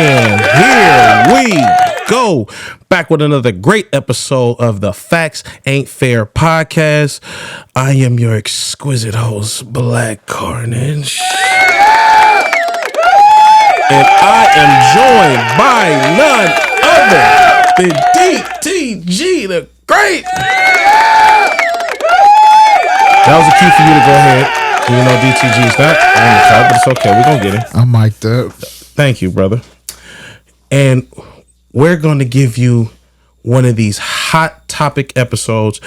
And here we go. Back with another great episode of the Facts Ain't Fair podcast. I am your exquisite host, Black Carnage. And I am joined by none other than DTG the Great. That was a key for you to go ahead. You know DTG's not on the top, but it's okay. We're going to get it. I'm mic'd up. Thank you, brother. And we're going to give you one of these hot topic episodes.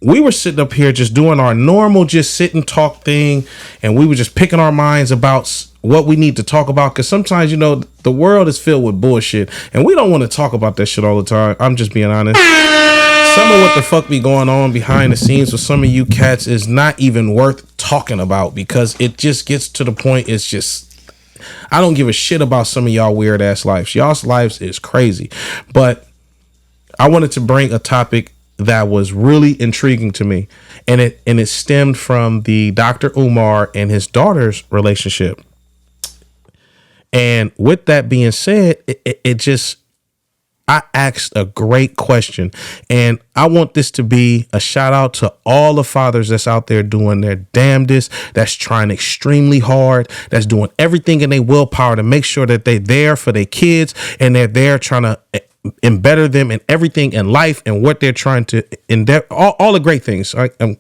We were sitting up here just doing our normal just sit and talk thing, and we were just picking our minds about what we need to talk about, because sometimes, you know, the world is filled with bullshit, and we don't want to talk about that shit all the time. I'm just being honest. Some of what the fuck be going on behind the scenes with some of you cats is not even worth talking about, because it just gets to the point, it's just, I don't give a shit about some of y'all weird ass lives. Y'all's lives is crazy. But I wanted to bring a topic that was really intriguing to me, and it stemmed from the Dr. Umar and his daughter's relationship. And with that being said, I asked a great question, and I want this to be a shout out to all the fathers that's out there doing their damnedest, that's trying extremely hard, that's doing everything in their willpower to make sure that they're there for their kids, and they're there trying to embetter them in everything in life and what they're trying to endeavor, all the great things. I'm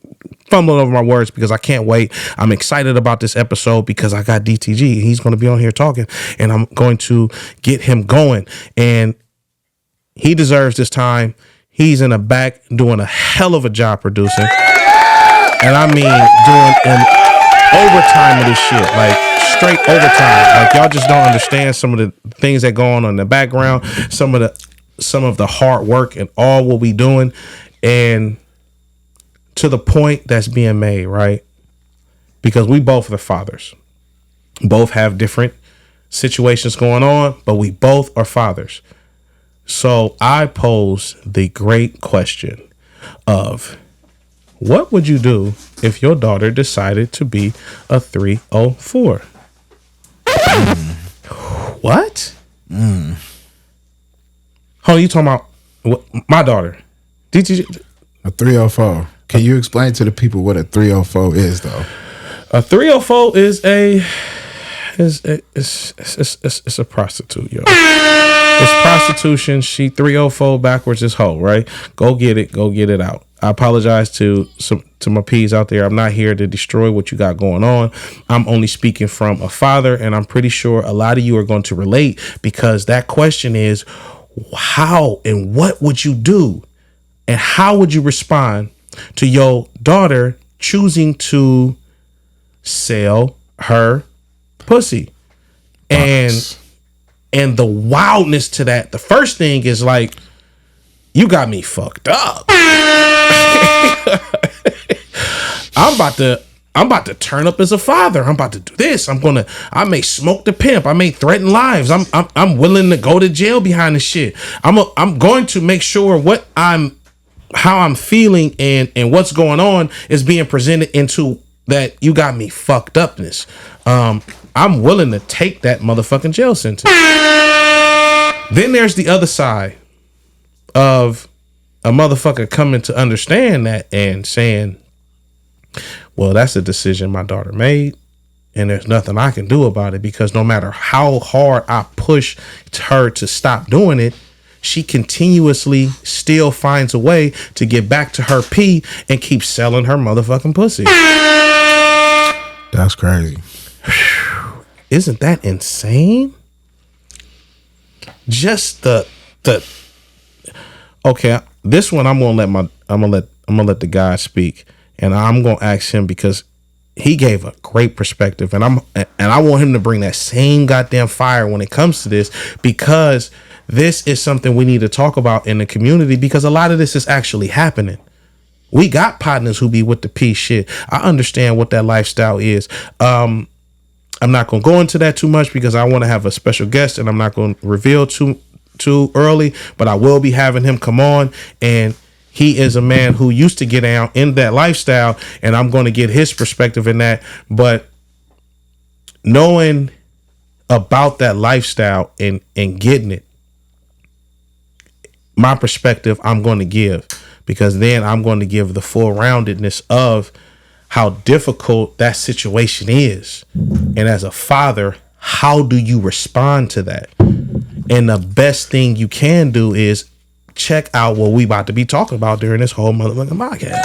fumbling over my words because I can't wait. I'm excited about this episode because I got DTG. He's going to be on here talking, and I'm going to get him going, and he deserves this time. He's in the back doing a hell of a job producing. And I mean doing an overtime of this shit. Like straight overtime. Like y'all just don't understand some of the things that go on in the background, some of the hard work and all what we doing, and to the point that's being made, right? Because we both are fathers. Both have different situations going on, but we both are fathers. So I pose the great question of, what would you do if your daughter decided to be a 304? What? Hold on, you talking about my daughter? A 304. Can you explain to the people what a 304 is, though? A 304 is it's a prostitute, yo. It's prostitution. She 304 backwards is hoe, right? Go get it out. I apologize to my P's out there. I'm not here to destroy what you got going on. I'm only speaking from a father, and I'm pretty sure a lot of you are going to relate, because that question is, how and what would you do? And how would you respond to your daughter choosing to sell her pussy? And the wildness to that, the first thing is like, you got me fucked up. I'm about to turn up as a father. I'm about to do this. I may smoke the pimp. I may threaten lives. I'm willing to go to jail behind the shit. I'm going to make sure how I'm feeling and what's going on is being presented into that you got me fucked upness. I'm willing to take that motherfucking jail sentence. Then there's the other side of a motherfucker coming to understand that and saying, well, that's a decision my daughter made, and there's nothing I can do about it, because no matter how hard I push her to stop doing it, she continuously still finds a way to get back to her pee and keep selling her motherfucking pussy. That's crazy. Isn't that insane? Just okay, this one I'm gonna let the guy speak, and I'm gonna ask him because he gave a great perspective, and I want him to bring that same goddamn fire when it comes to this, because this is something we need to talk about in the community, because a lot of this is actually happening. We got partners who be with the P shit. I understand what that lifestyle is. I'm not going to go into that too much because I want to have a special guest, and I'm not going to reveal too early, but I will be having him come on, and he is a man who used to get down in that lifestyle, and I'm going to get his perspective in that. But knowing about that lifestyle and getting it, my perspective I'm going to give, because then I'm going to give the full roundedness of how difficult that situation is. And as a father, how do you respond to that? And the best thing you can do is check out what we about to be talking about during this whole motherfucking podcast.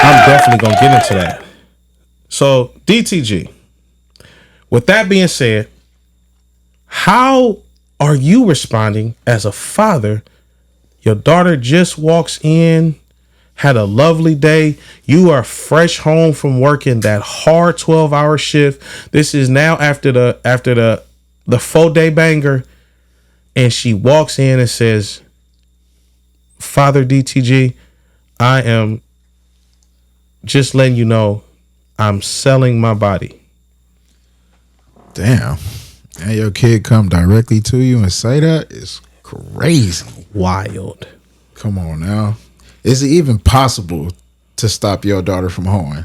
I'm definitely going to get into that. So, DTG, with that being said, how are you responding as a father? Your daughter just walks in, had a lovely day. You are fresh home from working that hard 12-hour shift. This is now after the 4-day banger. And she walks in and says, Father DTG, I am just letting you know I'm selling my body. Damn. And your kid come directly to you and say that? It's crazy. Wild. Come on now. Is it even possible to stop your daughter from hoeing?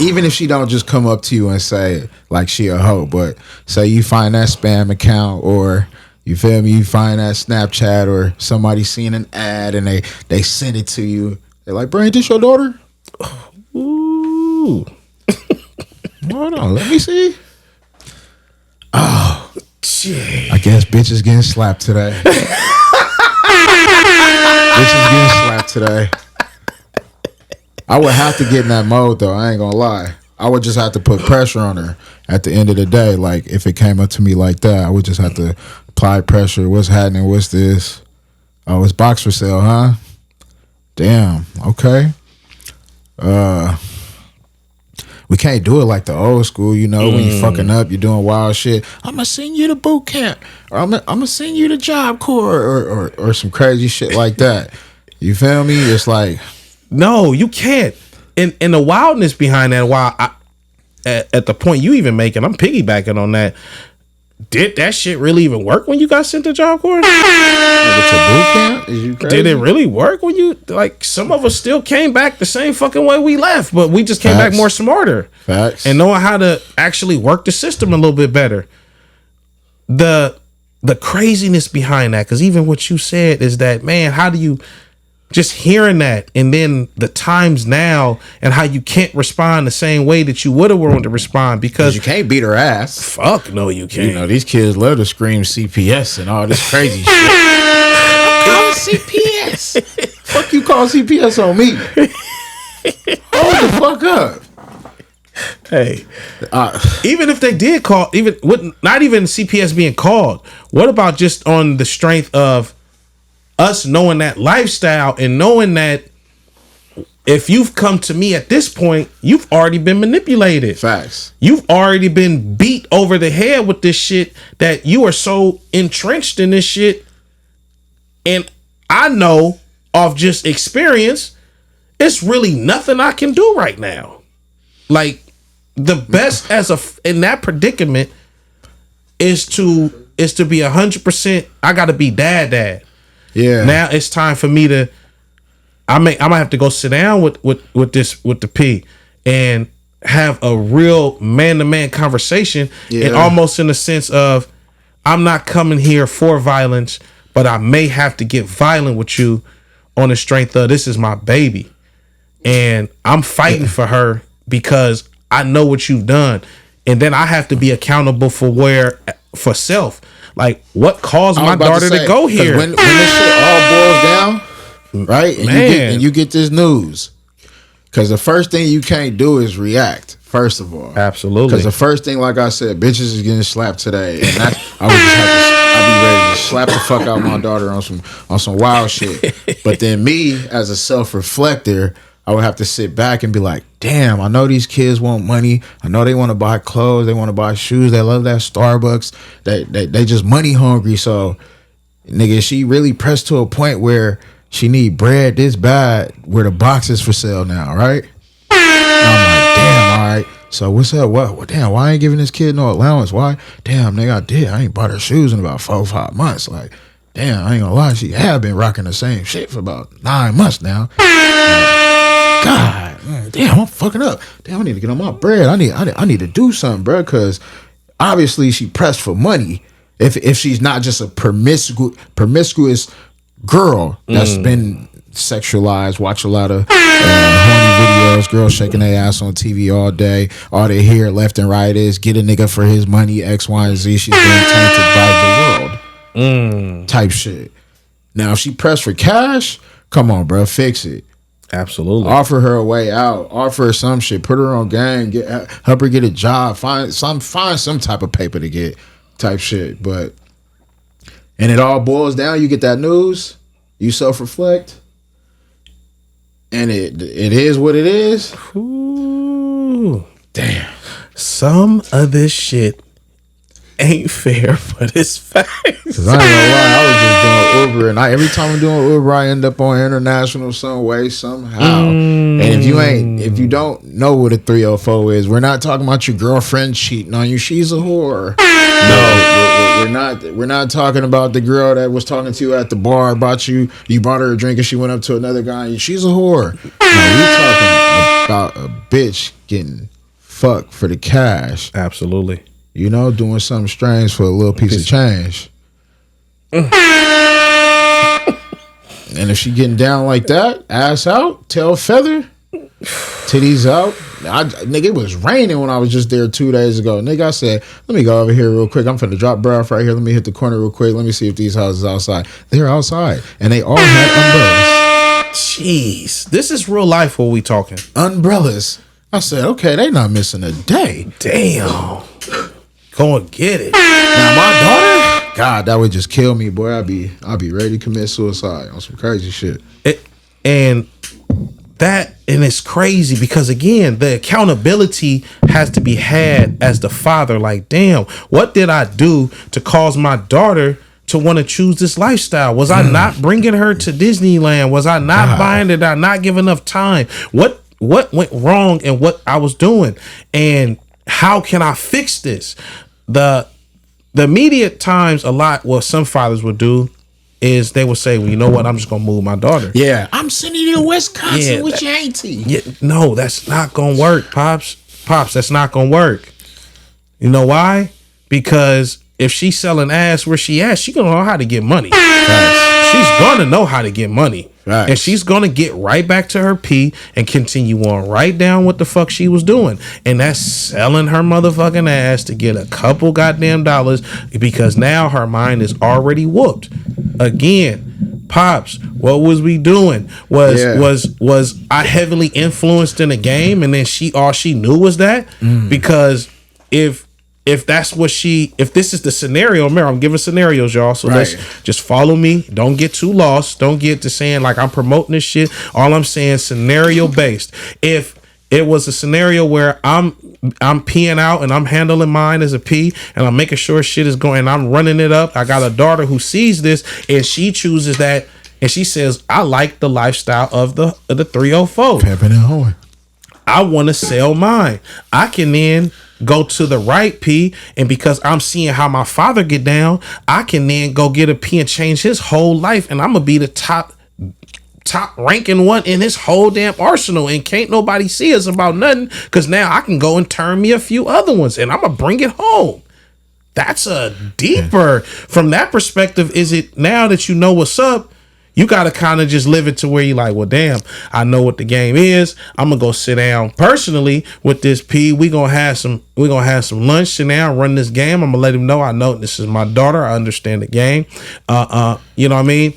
Even if she don't just come up to you and say like she a hoe, but say you find that spam account, or you feel me, you find that Snapchat, or somebody seen an ad and they send it to you. They're like, bro, ain't this your daughter? Ooh. Hold on, let me see. Oh, Gee. I guess bitches getting slapped today. Bitches getting slapped today. I would have to get in that mode though. I ain't gonna lie. I would just have to put pressure on her at the end of the day. Like if it came up to me like that, I would just have to apply pressure. What's happening? What's this? Oh, it's box for sale, huh? Damn. Okay. We can't do it like the old school, you know, when you fucking up, you're doing wild shit. I'm gonna send you to boot camp, or I'm gonna send you to Job Corps, or some crazy shit like that. You feel me? It's like, no, you can't. And the wildness behind that, while at the point you even making, I'm piggybacking on that. Did that shit really even work when you got sent to Job Corps? to boot camp? Is you crazy? Did it really work when you, like, some of us still came back the same fucking way we left, but we just came back more smarter. Facts. And knowing how to actually work the system a little bit better. The craziness behind that, because even what you said is that, man, how do you, just hearing that, and then the times now and how you can't respond the same way that you would have wanted to respond, because you can't beat her ass. Fuck no, you can't. You know, these kids love to scream CPS and all this crazy shit. I'm CPS. Fuck you call CPS on me. Hold the fuck up. Hey, even if they did call, even with not even CPS being called, what about just on the strength of us knowing that lifestyle and knowing that if you've come to me at this point, you've already been manipulated. Facts. You've already been beat over the head with this shit, that you are so entrenched in this shit. And I know off just experience, it's really nothing I can do right now. Like, the best in that predicament is to be 100%. I got to be dad. Yeah. Now it's time for me to. I'm gonna have to go sit down with the P and have a real man-to-man conversation, and almost in the sense of, I'm not coming here for violence, but I may have to get violent with you on the strength of, this is my baby, and I'm fighting for her because I know what you've done, and then I have to be accountable for self. Like, what caused my daughter to go here? When this shit all boils down, right? And you get this news, because the first thing you can't do is react. First of all, absolutely. Because the first thing, like I said, bitches is getting slapped today, and I'd be ready to slap the fuck out my daughter on some wild shit. But then me, as a self-reflector, I would have to sit back and be like, damn, I know these kids want money. I know they want to buy clothes. They want to buy shoes. They love that Starbucks. They just money hungry. So, nigga, she really pressed to a point where she need bread this bad, where the box is for sale now, right? And I'm like, damn, all right. So what's up? What? Damn, why I ain't giving this kid no allowance? Why? Damn, nigga, I ain't bought her shoes in about 4 or 5 months. Like, damn, I ain't gonna lie. She have been rocking the same shit for about 9 months now. Like, God. damn, I'm fucking up. Damn, I need to get on my bread. I need to do something, bro, because obviously she pressed for money. If she's not just a promiscuous girl that's been sexualized, watch a lot of horny videos, girls shaking their ass on TV all day. All they hear left and right is get a nigga for his money, X, Y, and Z. She's being tainted by the world. Type shit. Now, if she pressed for cash, come on, bro, fix it. Absolutely. Offer her a way out. Offer her some shit. Put her on game. Help her get a job. Find some type of paper to get. Type shit. But and it all boils down. You get that news. You self-reflect. And it is what it is. Ooh. Damn. Some of this shit ain't fair, but it's facts. Cause I ain't gonna lie, I was just doing Uber, and every time I'm doing Uber, I end up on international some way, somehow. And if you don't know what a 304 is, we're not talking about your girlfriend cheating on you. She's a whore. No, we're not talking about the girl that was talking to you at the bar about you bought her a drink and she went up to another guy and she's a whore. No, we're talking about a bitch getting fucked for the cash. Absolutely. You know, doing something strange for a little piece of change. And if she getting down like that, ass out, tail feather, titties out. Nigga, it was raining when I was just there 2 days ago. Nigga, I said, let me go over here real quick. I'm finna drop bro off right here. Let me hit the corner real quick. Let me see if these houses outside. They're outside. And they all had umbrellas. Jeez. This is real life what we talking. Umbrellas. I said, okay, they not missing a day. Damn. Go and get it. Now my daughter, God, that would just kill me, boy. I'd be ready to commit suicide on some crazy shit. And it's crazy because again, the accountability has to be had as the father. Like, damn, what did I do to cause my daughter to want to choose this lifestyle? Was I not bringing her to Disneyland? Was I not buying it? Did I not give enough time? What went wrong in what I was doing? And how can I fix this? The immediate times a lot what some fathers would do is they would say, well, you know what? I'm just going to move my daughter. Yeah. I'm sending you to Wisconsin with your auntie. Yeah, no, that's not going to work, Pops. Pops, that's not going to work. You know why? Because if she's selling ass where she at, she going to know how to get money. Right. She's going to know how to get money. Right. And she's going to get right back to her P and continue on right down what the fuck she was doing. And that's selling her motherfucking ass to get a couple goddamn dollars because now her mind is already whooped. Again, Pops, what was we doing? Was I heavily influenced in the game and then all she knew was that? Because if that's what if this is the scenario, remember, I'm giving scenarios, y'all. So let's just follow me. Don't get too lost. Don't get to saying like I'm promoting this shit. All I'm saying, scenario based. If it was a scenario where I'm peeing out and I'm handling mine as a P and I'm making sure shit is going, and I'm running it up. I got a daughter who sees this and she chooses that and she says, I like the lifestyle of the 304. Pepping and hoeing. I want to sell mine. I can then go to the right P, and because I'm seeing how my father get down, I can then go get a P and change his whole life, and I'm gonna be the top ranking one in his whole damn arsenal, and can't nobody see us about nothing because now I can go and turn me a few other ones, and I'm gonna bring it home. That's a deeper from that perspective. Is it now that you know what's up? You got to kind of just live it to where you like, well, damn, I know what the game is. I'm going to go sit down personally with this P. We're going to have some lunch, sit down, run this game. I'm going to let him know I know this is my daughter. I understand the game. You know what I mean?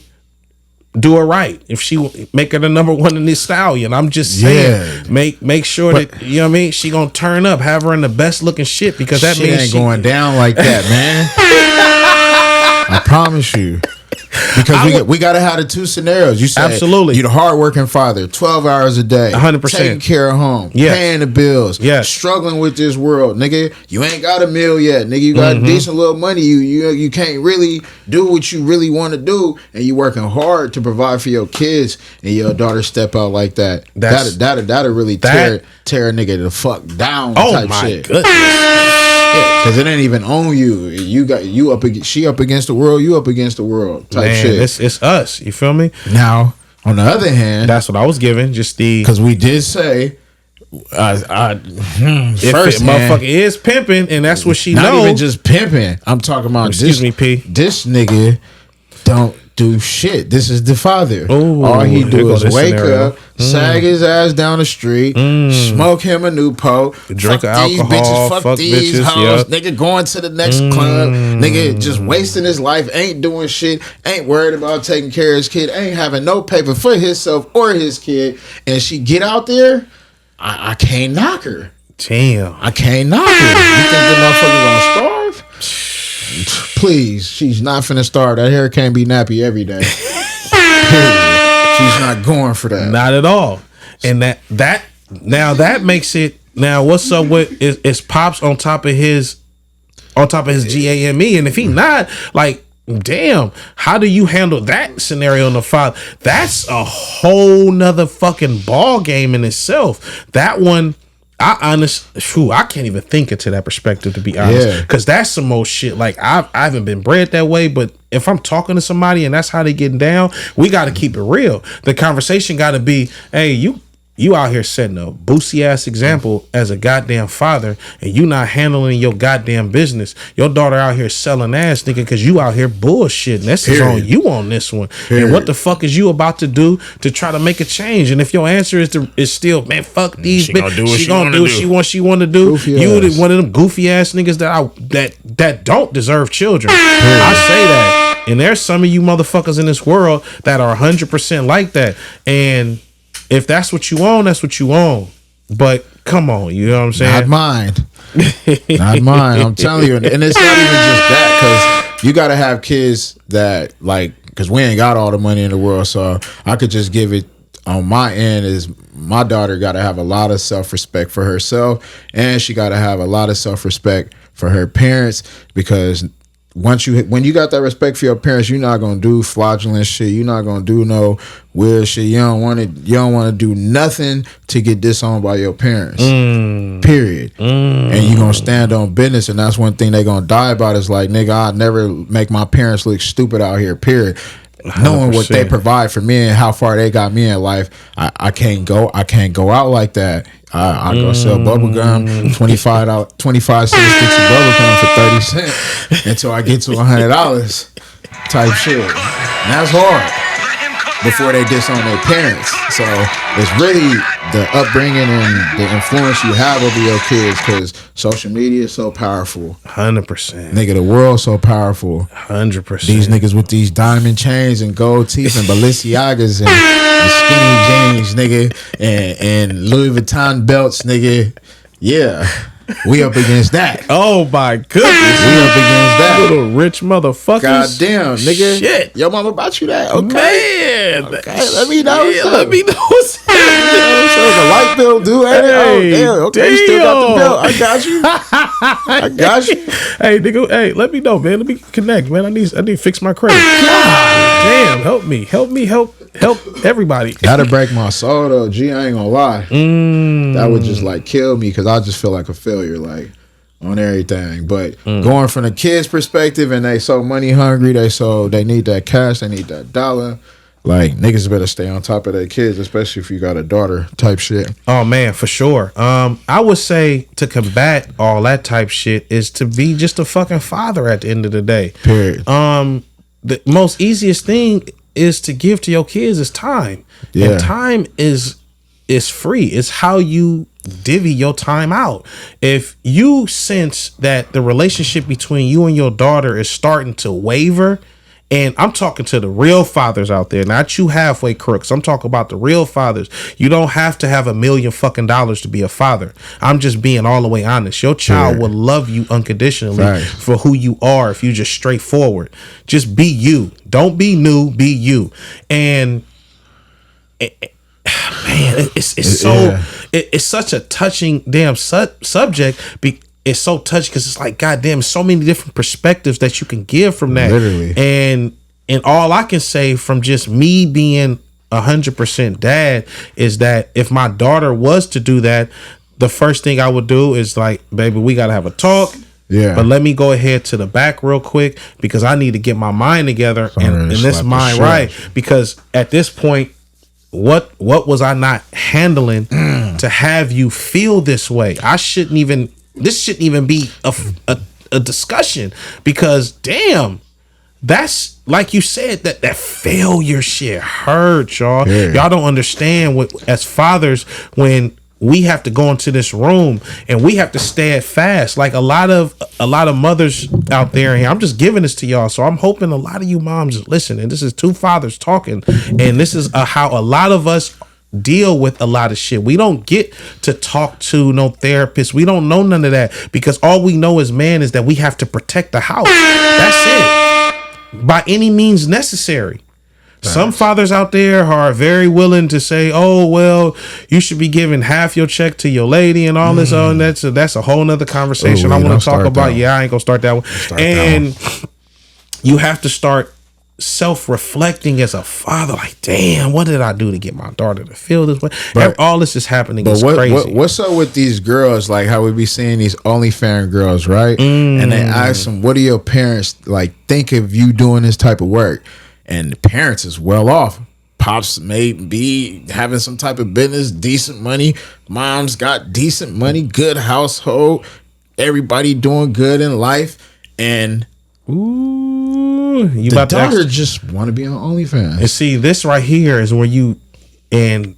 Do it right. If she make her the number one in this stallion, I'm just saying, make sure that, you know what I mean? She going to turn up, have her in the best looking shit because that means ain't going down like that, man. I promise you. Because we got to have the two scenarios. You said absolutely. You're the hardworking father, 12 hours a day, 100%, taking care of home, paying the bills, struggling with this world, nigga. You ain't got a meal yet, nigga. You got decent little money. You can't really do what you really want to do, and you working hard to provide for your kids, and your daughter step out like that. That'll really tear a nigga the fuck down. Oh type my shit. goodness. Because it ain't even on you. She up against the world. You up against the world. Type shit. It's us. You feel me? Now, on the other hand, that's what I was giving. Just because we did say If First, motherfucker is pimping, and that's what she not know. even just pimping. I'm talking about Excuse me, P. This nigga don't do shit. This is the father. Ooh, all he do here go is this wake scenario. up, sag his ass down the street, smoke him a Newport, Drink fuck these alcohol, bitches, fuck fuck these bitches, hoes, yep. nigga going to the next club, nigga just wasting his life, ain't doing shit, ain't worried about taking care of his kid, ain't having no paper for himself or his kid, and she get out there, I can't knock her. Damn. I can't knock her. You think the motherfucker gonna starve? Please, she's not finna starve. That hair can't be nappy every day. Period. She's not going for that. Not at all. And that makes it. Now, what's up with is Pops on top of his GAME? And if he not, like, damn, how do you handle that scenario in the father? That's a whole nother fucking ball game in itself. That one, I can't even think into that perspective, to be honest. Because that's some more shit. Like, I haven't been bred that way, but if I'm talking to somebody and that's how they getting down, we got to keep it real. The conversation got to be, hey, you out here setting a boosie ass example as a goddamn father, and you not handling your goddamn business. Your daughter out here selling ass, nigga, because you out here bullshitting. This is on you on this one. Period. And what the fuck is you about to do to try to make a change? And if your answer is still, man, fuck these bitches, she gonna do what she want to do. You one of them goofy ass niggas that don't deserve children. I say that, and there's some of you motherfuckers in this world that are 100% like that, and if that's what you own, that's what you own. But come on, you know what I'm saying? Not mine. Not mine. I'm telling you. And it's not even just that, because you got to have kids that, like, because we ain't got all the money in the world. So I could just give it on my end is my daughter got to have a lot of self-respect for herself. And she got to have a lot of self-respect for her parents, because when you got that respect for your parents, you're not gonna do fraudulent shit. You're not gonna do no weird shit. You don't want to do nothing to get disowned by your parents. Period. And you gonna stand on business, and that's one thing they gonna die about is like, nigga, I'd never make my parents look stupid out here. Period. 100%. Knowing what they provide for me and how far they got me in life, I can't go out like that. I go sell bubble gum, 25 cent sticks of bubble gum for 30 cents until I get to $100 type shit. And that's hard before they disown their parents. So it's really the upbringing and the influence you have over your kids, because social media is so powerful. 100%. Nigga, the world's so powerful. 100%. These niggas with these diamond chains and gold teeth and Balenciagas and skinny jeans, nigga, and Louis Vuitton belts, nigga. Yeah. We up against that. Oh my goodness. We up against that. Little rich motherfuckers. Goddamn, nigga. Shit. Your mama bought you that? Okay. Man. Okay, let me know. Yeah, let me know what's The light bill due, ain't it? Oh, damn. Okay, you still got the bill. I got you. I got you. Hey, nigga, hey, let me know, man. Let me connect, man. I need to fix my credit. God damn, help me. Help everybody. That'll break my soul though. G, I ain't gonna lie. That would just like kill me, because I just feel like a failure, like on everything. But going from the kids' perspective, and they so money hungry, they need that cash, they need that dollar. Like, niggas better stay on top of their kids, especially if you got a daughter type shit. Oh man, for sure. I would say to combat all that type shit is to be just a fucking father at the end of the day. Period. The most easiest thing is to give to your kids is time. Yeah. And time is free. It's how you divvy your time out. If you sense that the relationship between you and your daughter is starting to waver, and I'm talking to the real fathers out there, not you halfway crooks. I'm talking about the real fathers. You don't have to have $1 million fucking dollars to be a father. I'm just being all the way honest. Your child will love you unconditionally for who you are if you just straightforward. Just be you. Don't be new. Be you. And man, it's such a touching damn subject. It's so touchy because it's like, goddamn, so many different perspectives that you can give from that. Literally. And all I can say from just me being 100% dad is that if my daughter was to do that, the first thing I would do is like, baby, we got to have a talk. Yeah. But let me go ahead to the back real quick, because I need to get my mind together and this mind right. Because at this point, what was I not handling to have you feel this way. This shouldn't even be a discussion, because damn, that's like you said, that failure shit hurts, y'all. Yeah. Y'all don't understand what, as fathers, when we have to go into this room and we have to stand fast. Like a lot of mothers out there, and I'm just giving this to y'all. So I'm hoping a lot of you moms listen. And this is two fathers talking, and this is how a lot of us deal with a lot of shit. We don't get to talk to no therapist. We don't know none of that, because all we know as man is that we have to protect the house. That's it, by any means necessary. Some fathers out there are very willing to say, "Oh, well, you should be giving half your check to your lady and all this." Oh, and that's a whole nother conversation. I want to talk about. Yeah, I ain't gonna start that one. And you have to start self-reflecting as a father. Like, damn, what did I do to get my daughter to feel this way? But all this is happening. It's crazy. What's up with these girls? Like how we be seeing these OnlyFans girls, right? And they ask them, "What do your parents like think of you doing this type of work?" And the parents is well off. Pops may be having some type of business, decent money. Mom's got decent money, good household. Everybody doing good in life. And you the daughter just want to be on OnlyFans. And see, this right here is where you, and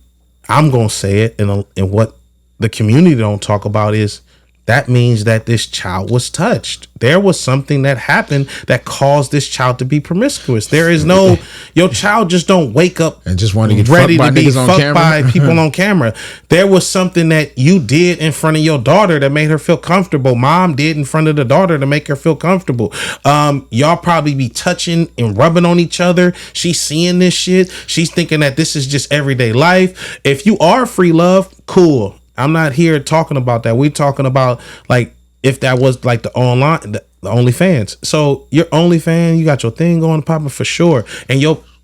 I'm going to say it, and what the community don't talk about is, that means that this child was touched. There was something that happened that caused this child to be promiscuous. There is no, your child just don't wake up and just want to get ready fucked by to be niggas on fucked camera. by people on camera. There was something that you did in front of your daughter that made her feel comfortable. Mom did in front of the daughter to make her feel comfortable. Y'all probably be touching and rubbing on each other. She's seeing this shit. She's thinking that this is just everyday life. If you are free love, cool. I'm not here talking about that. We're talking about like if that was like the OnlyFans. So your OnlyFans, you got your thing going popping for sure.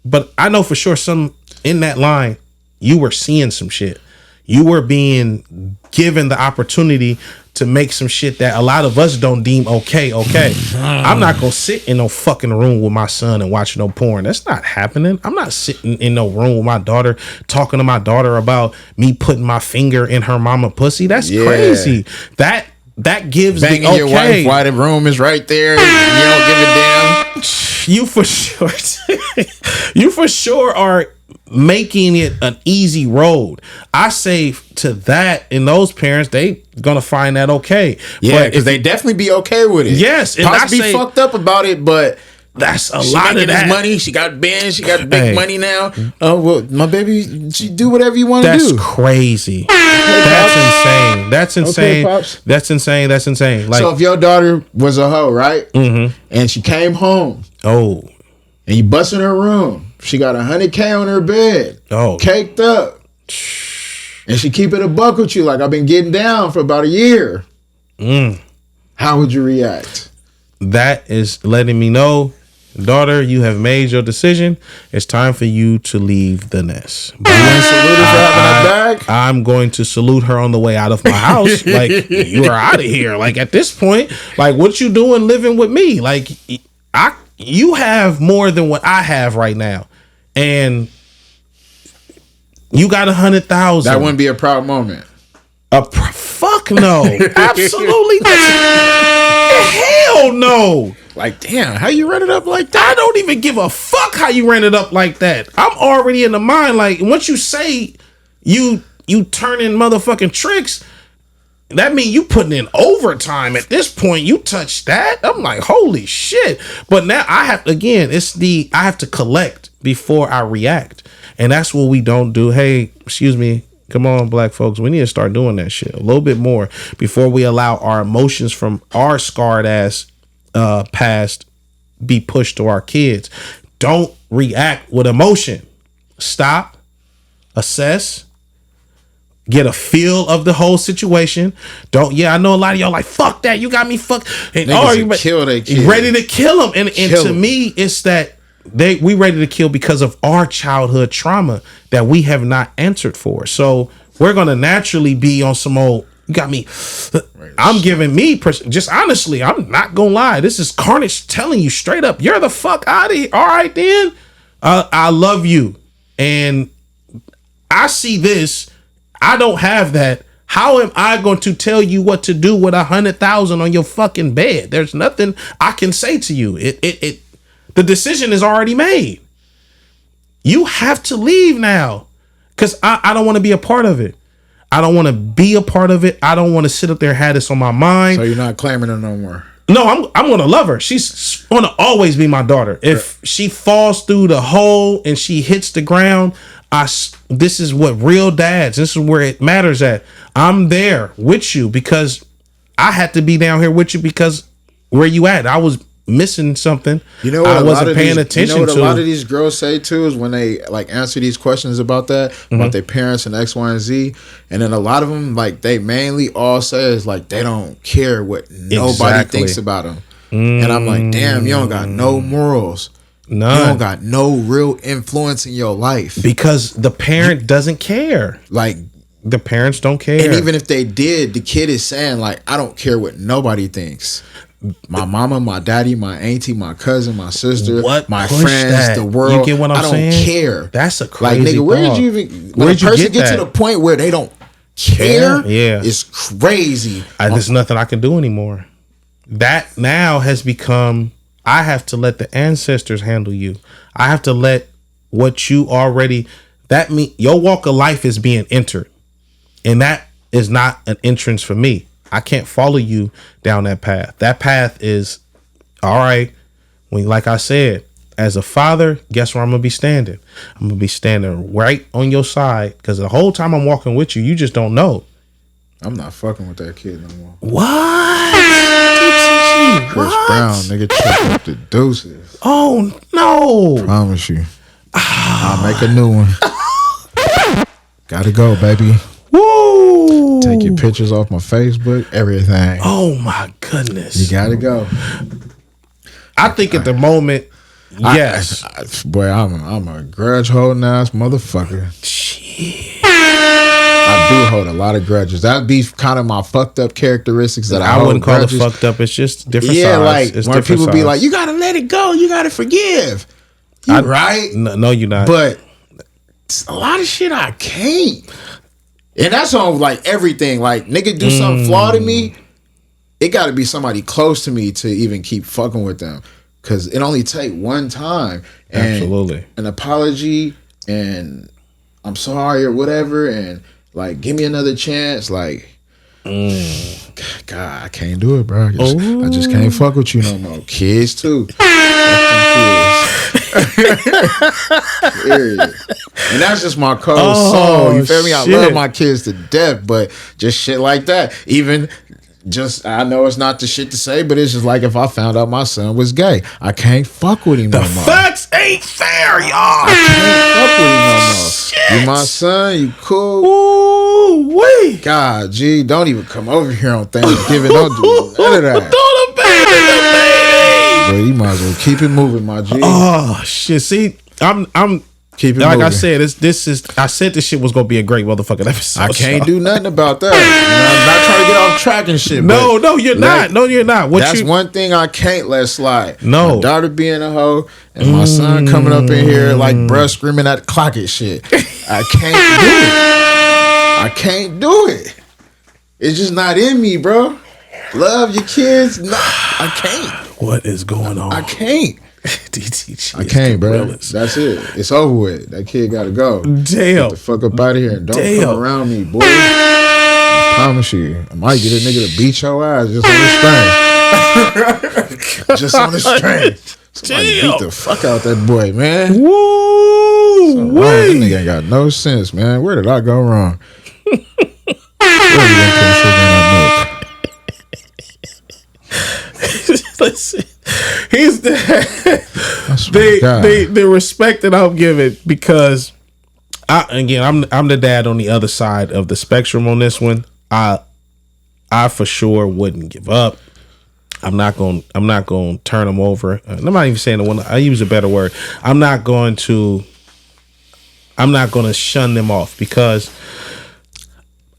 But I know for sure some in that line, you were seeing some shit. You were being given the opportunity to make some shit that a lot of us don't deem okay. I'm not gonna sit in no fucking room with my son and watch no porn. That's not happening. I'm not sitting in no room with my daughter talking to my daughter about me putting my finger in her mama pussy. That's crazy. That gives banging the okay. Your wife while the room is right there. You don't give a damn. You for sure are making it an easy road. I say to that, and those parents, they gonna find that okay. Yeah, because they definitely be okay with it. Yes, and Pops be fucked up about it, but that's a lot of that money. She got bands. She got big money now. Oh well, my baby, she do whatever you want to do. That's crazy. That's insane. That's insane. Okay, Pops. That's insane. That's insane. Like, so if your daughter was a hoe, right? Mm-hmm. And she came home. Oh. And you bust in her room. She got $100K on her bed. Oh. Caked up. And she keep it a buck with you, like I've been getting down for about a year. How would you react? That is letting me know, daughter, you have made your decision. It's time for you to leave the nest. You want to salute her for having her back? I'm going to salute her on the way out of my house. Like, you are out of here. Like, at this point, like, what you doing living with me? Like, you have more than what I have right now. And you got 100,000. That wouldn't be a proud moment. Fuck no. Absolutely not. Hell no. Like, damn, how you run it up like that? I don't even give a fuck how you ran it up like that. I'm already in the mind. Like, once you say you turning motherfucking tricks, that mean you putting in overtime. At this point, you touch that, I'm like, holy shit. But now I have, again, I have to collect before I react. And that's what we don't do. Hey, excuse me. Come on, black folks. We need to start doing that shit a little bit more before we allow our emotions from our scarred ass past be pushed to our kids. Don't react with emotion. Stop, assess, get a feel of the whole situation. I know a lot of y'all like, fuck that, you got me fucked. And kill their kid. Ready to kill them. And to me, it's that we ready to kill because of our childhood trauma that we have not answered for. So we're gonna naturally be on some old, you got me. I'm giving me just honestly, I'm not gonna lie. This is Carnage telling you straight up, you're the fuck out of here. All right, then. I love you. And I see this. I don't have that. How am I going to tell you what to do with 100,000 on your fucking bed? There's nothing I can say to you. The decision is already made. You have to leave now, because I don't want to be a part of it. I don't want to be a part of it. I don't want to sit up there and have this on my mind. So you're not claiming her no more? No, I'm gonna love her. She's gonna always be my daughter. If she falls through the hole and she hits the ground, this is what real dads. This is where it matters at. I'm there with you because I had to be down here with you because where you at? I was missing something. You know what? I wasn't paying attention to. You know what a lot of these girls say too is when they like answer these questions about that, about their parents and X, Y, and Z, and then a lot of them like they mainly all say is like they don't care what nobody thinks about them, and I'm like, damn, you don't got no morals. None. You don't got no real influence in your life because the parent doesn't care. Like the parents don't care, and even if they did, the kid is saying like, I don't care what nobody thinks. My mama, my daddy, my auntie, my cousin, my sister, my friends, the world. You get what I'm saying? I don't care. That's a crazy like, nigga, where did you even? When a person get to the point where they don't care, it's crazy. There's nothing I can do anymore. That now has become. I have to let the ancestors handle you. I have to let what you already. That mean your walk of life is being entered, and that is not an entrance for me. I can't follow you down that path. That path is all right. When, like I said, as a father, guess where I'm gonna be standing? I'm gonna be standing right on your side because the whole time I'm walking with you, you just don't know. I'm not fucking with that kid no more. What? Chris Brown, nigga, check up the deuces. Oh no! Promise you, I'll make a new one. Gotta go, baby. Woo! Take your pictures off my Facebook, everything. Oh my goodness! You gotta go. I think at the moment, yes. Boy, I'm a grudge holding ass motherfucker. Shit. I do hold a lot of grudges. That'd be kind of my fucked up characteristics that I wouldn't call grudges. it fucked up. It's just different. Yeah, sides. like it's when people be sides. like, "You gotta let it go. You gotta forgive." You right? No, you're not. But a lot of shit I can't. And that's on like everything. Like nigga do something flawed to me, it got to be somebody close to me to even keep fucking with them. Cause it only take one time. And absolutely. An apology and I'm sorry or whatever, and like give me another chance. Like, God, I can't do it, bro. I just can't fuck with you no more. Kids too. Period. And that's just my cold soul. You feel me? I love my kids to death, but just shit like that. Even just, I know it's not the shit to say, but it's just like if I found out my son was gay, I can't fuck with him no more. The facts ain't fair, y'all. I can't fuck with him no more. Shit. You my son, you cool. Ooh, wait. God, G, don't even come over here on Thanksgiving. Don't do none of that. Throw the baby. Bro, you might as well keep it moving, my G. Oh shit! See, I'm keep it like moving. I said. This is. I said this shit was gonna be a great motherfucking episode. I can't do nothing about that. I'm not trying to get off track and shit. No, you're not. No, you're not. That's one thing I can't let slide. No, my daughter being a hoe and my son coming up in here like bruh screaming at the clock and shit. I can't do it. I can't do it. It's just not in me, bro. Love your kids. No, I can't. What is going on? I can't. DTG I can't, bro. That's it. It's over with. That kid gotta go. Damn. Get the fuck up out of here and don't come around me, boy. I promise you. I might get a nigga to beat your ass just on the string. Just on the string. Somebody beat the fuck out that boy, man. Woo! That nigga ain't got no sense, man. Where did I go wrong? Where did I put sugar in that milk? Listen, he's the respect that I'm giving because I'm the dad on the other side of the spectrum on this one. I for sure wouldn't give up. I'm not going to turn him over. I'm not even saying the one. I use a better word. I'm not going to shun them off because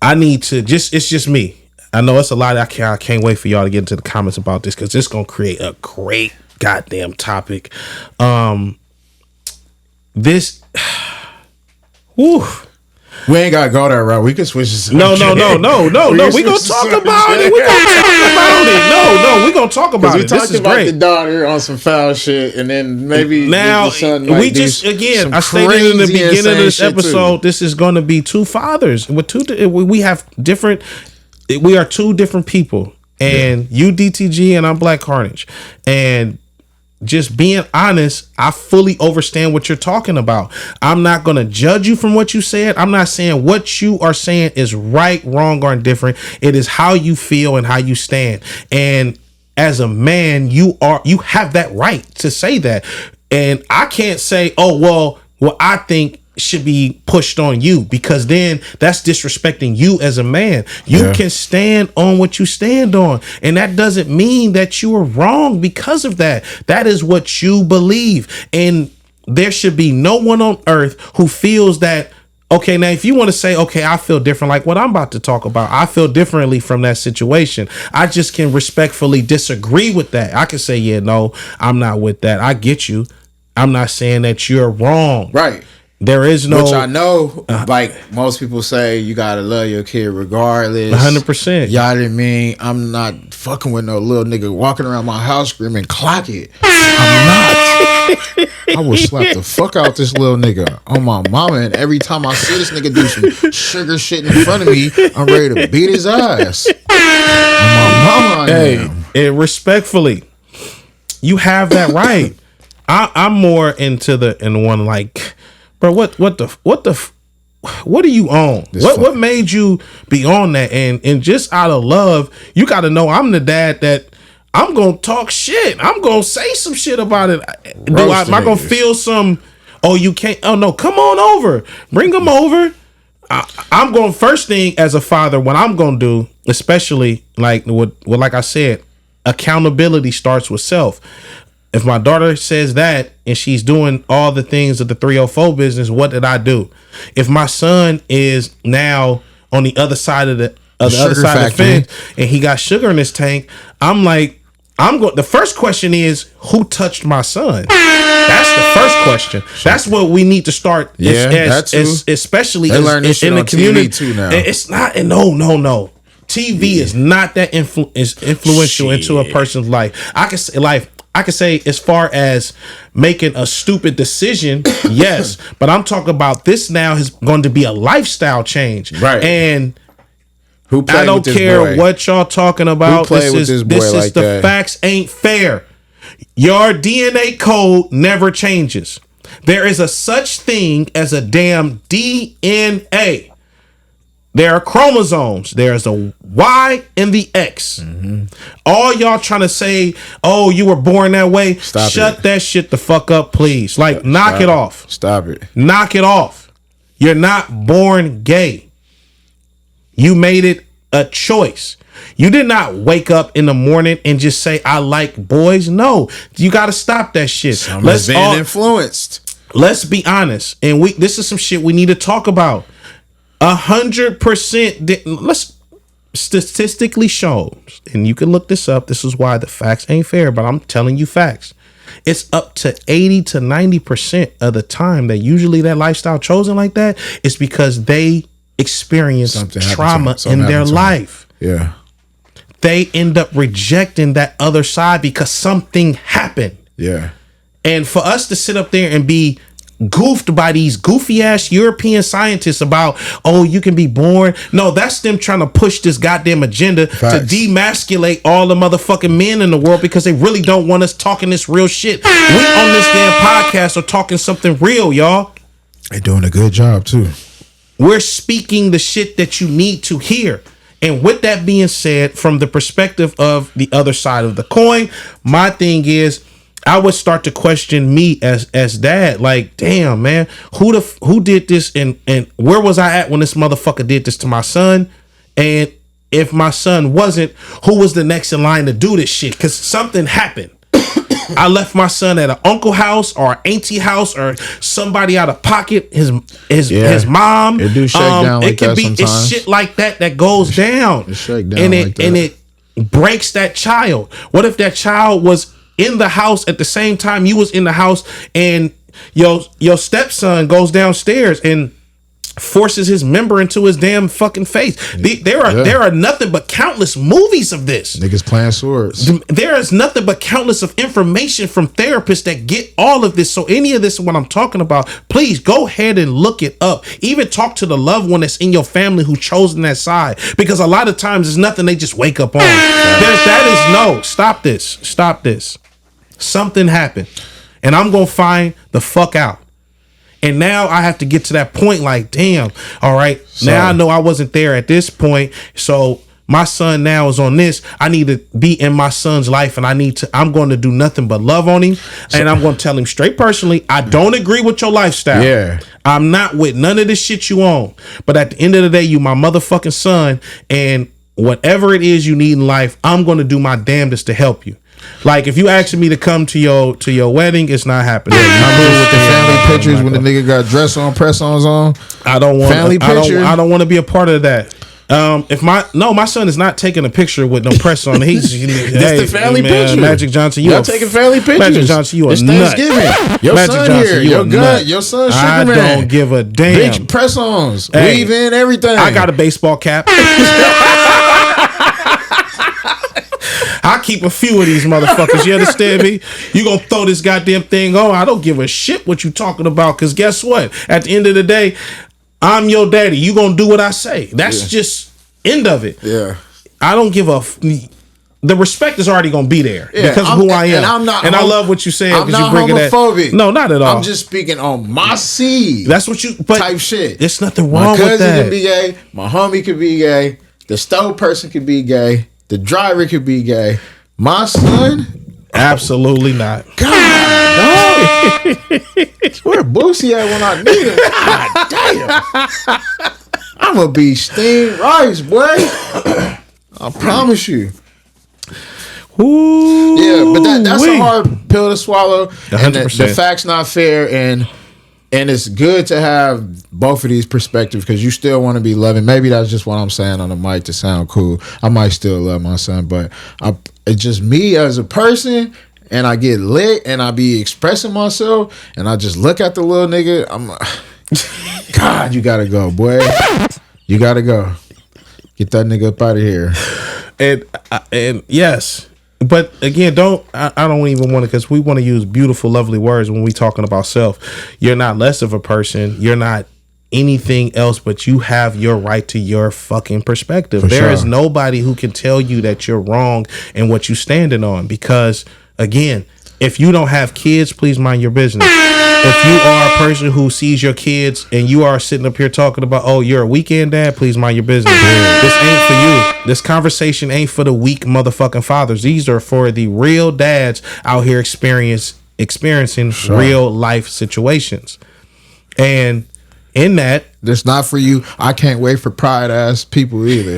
I need to it's just me. I know it's a lot. I can't wait for y'all to get into the comments about this because it's gonna create a great goddamn topic. One We ain't gotta go that route. We can switch this. No. We gonna talk about it. We gonna talk about it. No. We gonna talk about it. This is great. The daughter on some foul shit, and then maybe now the son we just again. I stated in the beginning of this episode. This is going to be two fathers with two. We have different. We are two different people, and you DTG and I'm Black Carnage, and. Just being honest, I fully understand what you're talking about. I'm not going to judge you from what you said. I'm not saying what you are saying is right, wrong, or indifferent. It is how you feel and how you stand. And as a man, you have that right to say that. And I can't say, oh, well, I think should be pushed on you, because then that's disrespecting you as a man. You can stand on what you stand on, and that doesn't mean that you are wrong because of that. That is what you believe, and there should be no one on earth who feels that. Okay, now if you want to say, okay, I feel different, like what I'm about to talk about, I feel differently from that situation. I just can respectfully disagree with that. I can say, yeah, no, I'm not with that. I get you. I'm not saying that you're wrong. Right. There is no, which I know, like most people say, you gotta love your kid regardless. 100%. Y'all didn't mean I'm not fucking with no little nigga walking around my house screaming, "Clock it!" I'm not. I will slap the fuck out this little nigga on my mama, and every time I see this nigga do some sugar shit in front of me, I'm ready to beat his ass. On my mama, and respectfully, you have that right. I'm more into the one like. Bro, what are you on? What made you be on that? And just out of love, you got to know I'm the dad that I'm gonna talk shit. I'm gonna say some shit about it. Am I gonna feel some? Oh, you can't. Oh no, come on over. Bring them over. I'm going first thing as a father. What I'm gonna do, especially like like I said, accountability starts with self. If my daughter says that and she's doing all the things of the 304 business, what did I do? If my son is now on the other side of the fence and he got sugar in his tank, the first question is, who touched my son? That's the first question. That's what we need to start. Especially in the community too now. It's not. No. TV is not that influential into a person's life. I can say as far as making a stupid decision, yes, but I'm talking about this now is going to be a lifestyle change. Right. And I don't care what y'all talking about. This is the facts ain't fair. Your DNA code never changes. There is a such thing as a damn DNA. There are chromosomes. There's a Y and the X. Mm-hmm. All y'all trying to say, oh, you were born that way. Shut that shit the fuck up, please. Like, knock it off. Stop it. Knock it off. You're not born gay. You made it a choice. You did not wake up in the morning and just say, I like boys. No, you got to stop that shit. Let's be influenced. Let's be honest. And this is some shit we need to talk about. 100%. Let's statistically shown, and you can look this up. This is why the facts ain't fair, but I'm telling you facts. It's up to 80 to 90% of the time that usually that lifestyle chosen like that is because they experience trauma in their life. Yeah. They end up rejecting that other side because something happened. Yeah. And for us to sit up there and be goofed by these goofy ass European scientists about, oh, you can be born. No, that's them trying to push this goddamn agenda to demasculate all the motherfucking men in the world because they really don't want us talking this real shit. We on this damn podcast are talking something real, y'all. They're doing a good job too. We're speaking the shit that you need to hear. And with that being said, from the perspective of the other side of the coin, my thing is, I would start to question me as dad. Like, damn, man, who did this and where was I at when this motherfucker did this to my son? And if my son wasn't, who was the next in line to do this shit? Because something happened. I left my son at an uncle house or an auntie house or somebody out of pocket. His mom. It do shake down like that sometimes. It's shit like that goes down. It shake down and like that. And it breaks that child. What if that child was in the house at the same time you was in the house and your stepson goes downstairs and forces his member into his damn fucking face. There are nothing but countless movies of this. Niggas playing swords. There is nothing but countless of information from therapists that get all of this. So any of this, what I'm talking about, please go ahead and look it up. Even talk to the loved one that's in your family who's chosen that side, because a lot of times it's nothing they just wake up on. Stop this. Something happened, and I'm gonna find the fuck out. And now I have to get to that point like, damn, all right, now I know I wasn't there at this point. So my son now is on this. I need to be in my son's life, and I'm going to do nothing but love on him. And I'm going to tell him straight personally, I don't agree with your lifestyle. Yeah. I'm not with none of this shit you own. But at the end of the day, you my motherfucking son, and whatever it is you need in life, I'm going to do my damnedest to help you. Like, if you asking me to come to your wedding, it's not happening. I'm good with the family pictures when the nigga got dress on, press-ons on. I don't want family picture. I don't want to be a part of that. My son is not taking a picture with no press on. He's the family picture. Magic Johnson, y'all taking family pictures. Magic Johnson, you a it's nut. Thanksgiving. Your Magic son Johnson, here. you Your a gun. nut. Your son, Sugar I Man. don't give a damn. Big press-ons, Hey, weave in everything. I got a baseball cap. I keep a few of these motherfuckers. You understand me? You gonna throw this goddamn thing on? I don't give a shit what you talking about. Cause guess what? At the end of the day, I'm your daddy. You gonna do what I say. That's just end of it. Yeah. I don't give a. The respect is already gonna be there because of who I am. And I'm not. And I love what you said. I'm not you bring homophobic. That. No, not at all. I'm just speaking on my seed. That's what you. But type shit. There's nothing wrong with that. My cousin can be gay. My homie could be gay. The stove person could be gay. The driver could be gay. My son? Absolutely not. God, dog. Where Boosie at when I need him? God damn. I'm going to be steamed rice, boy. I promise you. Ooh, yeah, but that's a hard pill to swallow. 100%. And the fact's not fair, and it's good to have both of these perspectives because you still want to be loving. Maybe that's just what I'm saying on the mic to sound cool. I might still love my son, but it's just me as a person, and I get lit and I be expressing myself, and I just look at the little nigga. I'm like, God, you gotta go, boy. You gotta go. Get that nigga up out of here. And yes. But again, I don't even want to, because we want to use beautiful, lovely words when we talking about self. You're not less of a person. You're not anything else, but you have your right to your fucking perspective. There is nobody who can tell you that you're wrong in what you standing on. Because again, if you don't have kids, please mind your business. If you are a person who sees your kids and you are sitting up here talking about, oh, you're a weekend dad, please mind your business. This ain't for you. This conversation ain't for the weak motherfucking fathers. These are for the real dads out here experiencing real life situations. And in that, that's not for you. I can't wait for pride ass people either.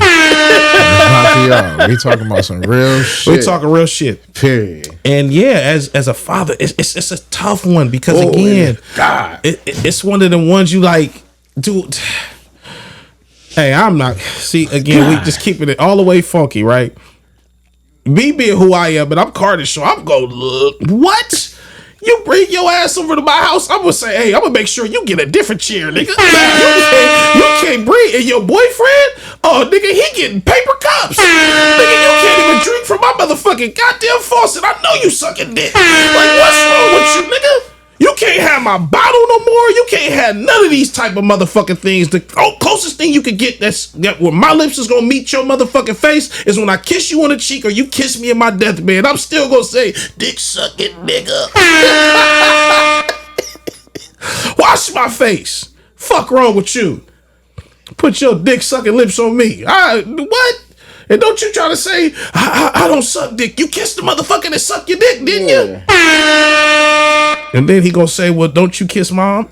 It's not for y'all. We talking about some real shit. We talking real shit. Period. And yeah, as a father, it's a tough one because again, God, it's one of the ones you like, dude. Hey, I'm not. See, again, we just keeping it all the way funky, right? Me being who I am, but I'm Carter, so I'm going, what? You bring your ass over to my house, I'm gonna say, hey, I'm gonna make sure you get a different chair, nigga. You can't breathe. And your boyfriend, oh, nigga, he getting paper cups. Nigga, you can't even drink from my motherfucking goddamn faucet. I know you sucking dick. Like, what's wrong with you, nigga? You can't have my bottle no more. You can't have none of these type of motherfucking things. The closest thing you could get that where my lips is gonna meet your motherfucking face is when I kiss you on the cheek or you kiss me in my deathbed. I'm still gonna say, dick sucking nigga. Wash my face. Fuck wrong with you? Put your dick sucking lips on me. What? And don't you try to say, I don't suck dick. You kissed the motherfucker that sucked your dick, didn't you? And then he gonna say, well, don't you kiss mom?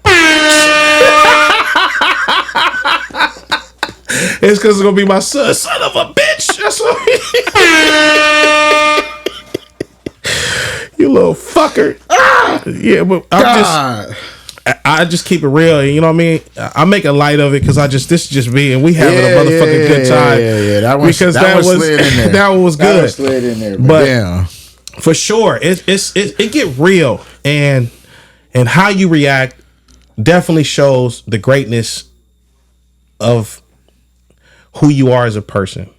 It's because it's gonna be my son. Son of a bitch. That's what you little fucker. Yeah, but I just keep it real, you know what I mean? I make a light of it because this is just me, and we having a motherfucking good time. Yeah. That one was good. That was slid in there, but damn. For sure, it get real, and how you react definitely shows the greatness of who you are as a person.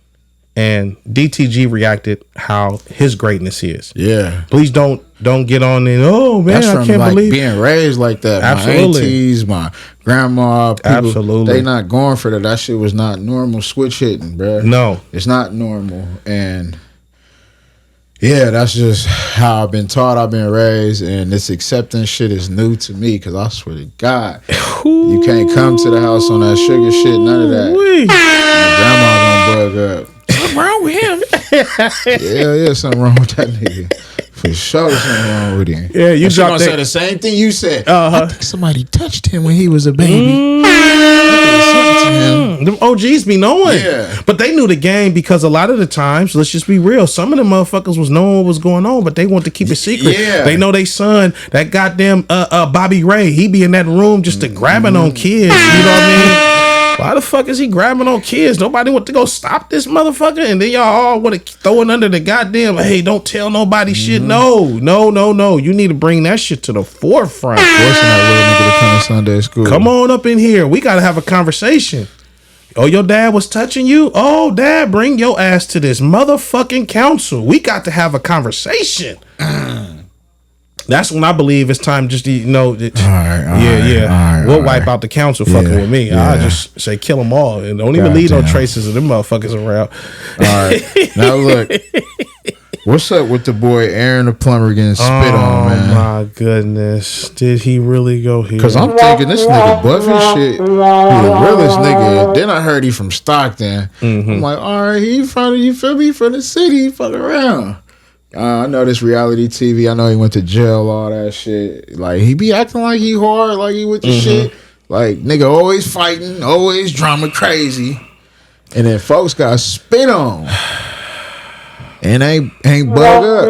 And DTG reacted how his greatness is. Yeah. Please don't get on and oh man, That's I from can't like believe being raised like that. Absolutely. My aunties, my grandma, people, Absolutely. they not going for that. That shit was not normal. Switch hitting, bro. No, it's not normal. And yeah, that's just how I've been taught. I've been raised, and this acceptance shit is new to me. Because I swear to God, you can't come to the house on that sugar shit. None of that. My grandma gonna bug up. What's wrong with him? Yeah, something wrong with that nigga. For sure, something wrong with him. Yeah, you gonna say the same thing you said. I think somebody touched him when he was a baby. Them OGs be knowing. Yeah. But they knew the game because a lot of the times, let's just be real, some of the motherfuckers was knowing what was going on, but they want to keep it secret. Yeah. They know they son, that goddamn Bobby Ray, he be in that room just to grabbing on kids. You know what I mean? Why the fuck is he grabbing on kids? Nobody want to go stop this motherfucker, and then y'all all want to throw it under the goddamn, hey, don't tell nobody shit. No. You need to bring that shit to the forefront. Forcing that little nigga to come to Sunday school. Come on up in here. We got to have a conversation. Oh, your dad was touching you? Oh, dad, bring your ass to this motherfucking council. We got to have a conversation. That's when I believe it's time just to, All right, we'll wipe out the council fucking with me. Yeah. I'll just say kill them all and don't even leave no traces of them motherfuckers around. All right. Now look, what's up with the boy Aaron the Plumber getting spit on, man? Oh my goodness. Did he really go here? Because I'm thinking this nigga Buffy shit, he the realest nigga. Then I heard he from Stockton. I'm like, all right, he from, you feel me, from the city, fuck around. I know this reality TV. I know he went to jail, all that shit. Like, he be acting like he hard, like he with the shit. Like, nigga always fighting, always drama crazy. And then folks got spit on. And ain't bug up.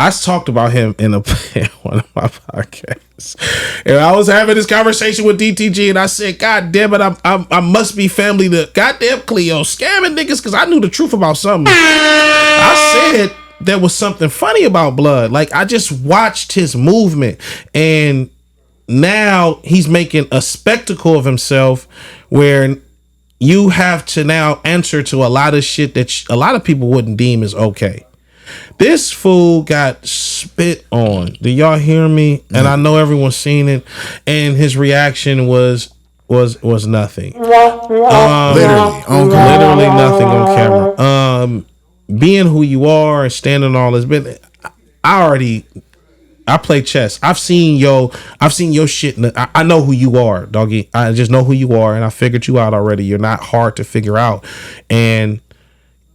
I talked about him in one of my podcasts, and I was having this conversation with DTG, and I said, "God damn it, I must be family to goddamn Cleo scamming niggas," because I knew the truth about something. I said there was something funny about Blood. Like, I just watched his movement, and now he's making a spectacle of himself, where you have to now answer to a lot of shit that a lot of people wouldn't deem as okay. This fool got spit on. Do y'all hear me? And I know everyone's seen it. And his reaction was nothing. Literally nothing on camera. Being who you are and standing all this, but I play chess. I've seen your shit. I know who you are, doggy. I just know who you are, and I figured you out already. You're not hard to figure out, and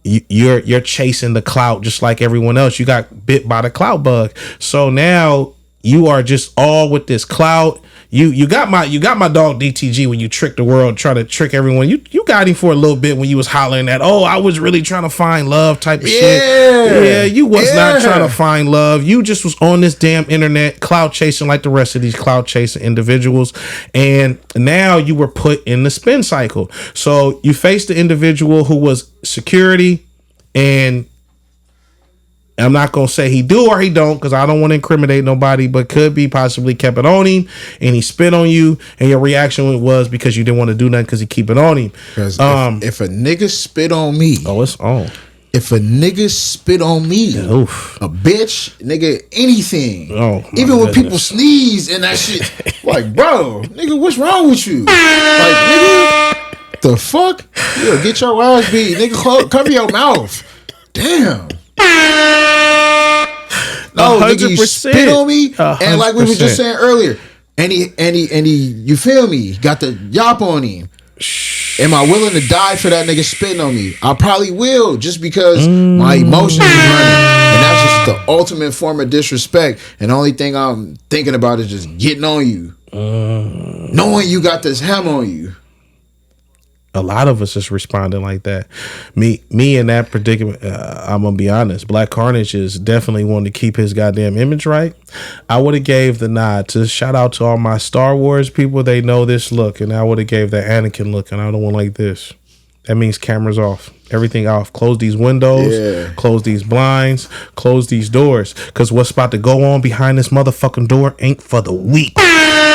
you're chasing the clout just like everyone else. You got bit by the clout bug, so now you are just all with this clout. You got my dog DTG when you tricked the world, try to trick everyone. You got him for a little bit when you was hollering that, oh, I was really trying to find love type of shit. Yeah, you was not trying to find love. You just was on this damn internet clout chasing like the rest of these clout chasing individuals. And now you were put in the spin cycle. So you faced the individual who was security, and I'm not going to say he do or he don't, because I don't want to incriminate nobody, but could be possibly kept it on him and he spit on you, and your reaction was because you didn't want to do nothing because he keep it on him. Because if a nigga spit on me, oh, it's on. If a nigga spit on me, oof. A bitch, nigga, anything. Oh, even when people sneeze and that shit, like, bro, nigga, what's wrong with you? Like, nigga, the fuck? Yeah, get your ass beat, nigga. Cover your mouth. Damn. No, 100%. Nigga, you spit on me, 100%. And like we were just saying earlier, and he, you feel me? Got the yop on him. Am I willing to die for that nigga spitting on me? I probably will, just because my emotions is running, and that's just the ultimate form of disrespect. And the only thing I'm thinking about is just getting on you, knowing you got this ham on you. A lot of us just responding like that. Me in that predicament, I'm gonna be honest. Black Carnage is definitely wanting to keep his goddamn image right. I would have gave the nod to shout out to all my Star Wars people. They know this look, and I would have gave that Anakin look, and I don't want like this. That means cameras off, everything off. Close these windows, close these blinds, close these doors, because what's about to go on behind this motherfucking door ain't for the weak.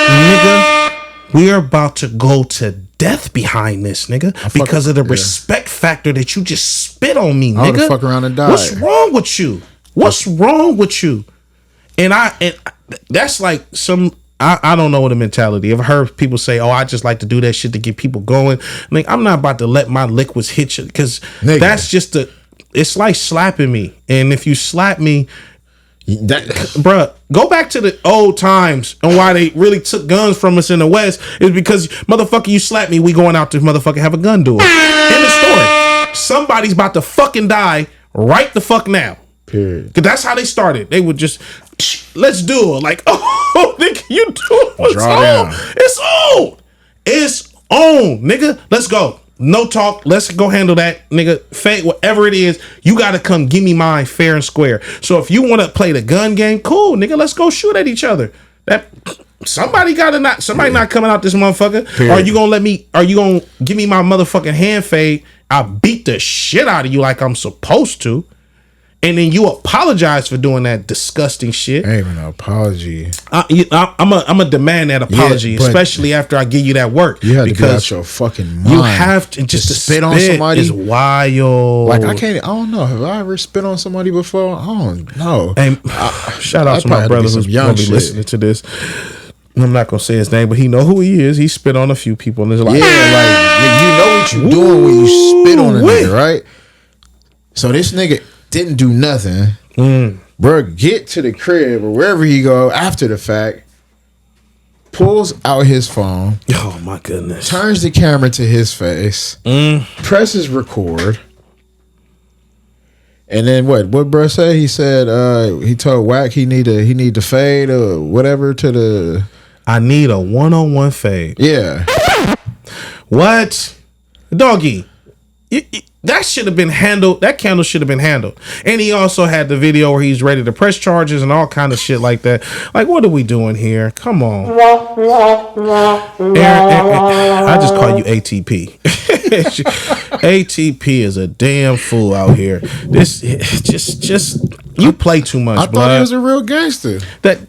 nigga, we're about to go to death behind this, nigga, because of the respect factor that you just spit on me, I nigga. fuck around and die. What's wrong with you? What's wrong with you? And that's like some. I don't know what the mentality. I've heard people say, "Oh, I just like to do that shit to get people going." Like, I'm not about to let my liquids hit you because that's just it's like slapping me. And if you slap me, bruh, go back to the old times and why they really took guns from us in the West is because motherfucker, you slap me, we going out to motherfucker have a gun duel. End of story. Somebody's about to fucking die right the fuck now. Period. Cause that's how they started. They would just let's do it. Like, oh, nigga, you do it. It's on. It's on. It's on, nigga. Let's go. No talk. Let's go handle that, nigga. Fake, whatever it is, you gotta come give me mine fair and square. So if you want to play the gun game, cool, nigga. Let's go shoot at each other. That somebody not coming out this motherfucker. Period. Are you gonna give me my motherfucking hand fade? I beat the shit out of you like I'm supposed to. And then you apologize for doing that disgusting shit. Ain't even an apology. I'm a demand that apology, especially after I give you that work. You have to be out your fucking mind. You have to just to spit on somebody is wild. Like I don't know. Have I ever spit on somebody before? I don't know. And shout out to my brother who's gonna be listening to this. I'm not gonna say his name, but he know who he is. He spit on a few people, and it's like, like you know what you doing when you spit on a nigga, right? So this nigga didn't do nothing. Bro, get to the crib or wherever he go after the fact, pulls out his phone. Oh my goodness. Turns the camera to his face. Presses record. And then what bro said? He said he told Wack he need to fade or whatever to the I need a one-on-one fade. Yeah. What? Doggy. That should have been handled. That candle should have been handled. And he also had the video where he's ready to press charges and all kind of shit like that. Like, what are we doing here? Come on. Aaron, I just call you ATP. ATP is a damn fool out here. This just you play too much. I thought he was a real gangster. That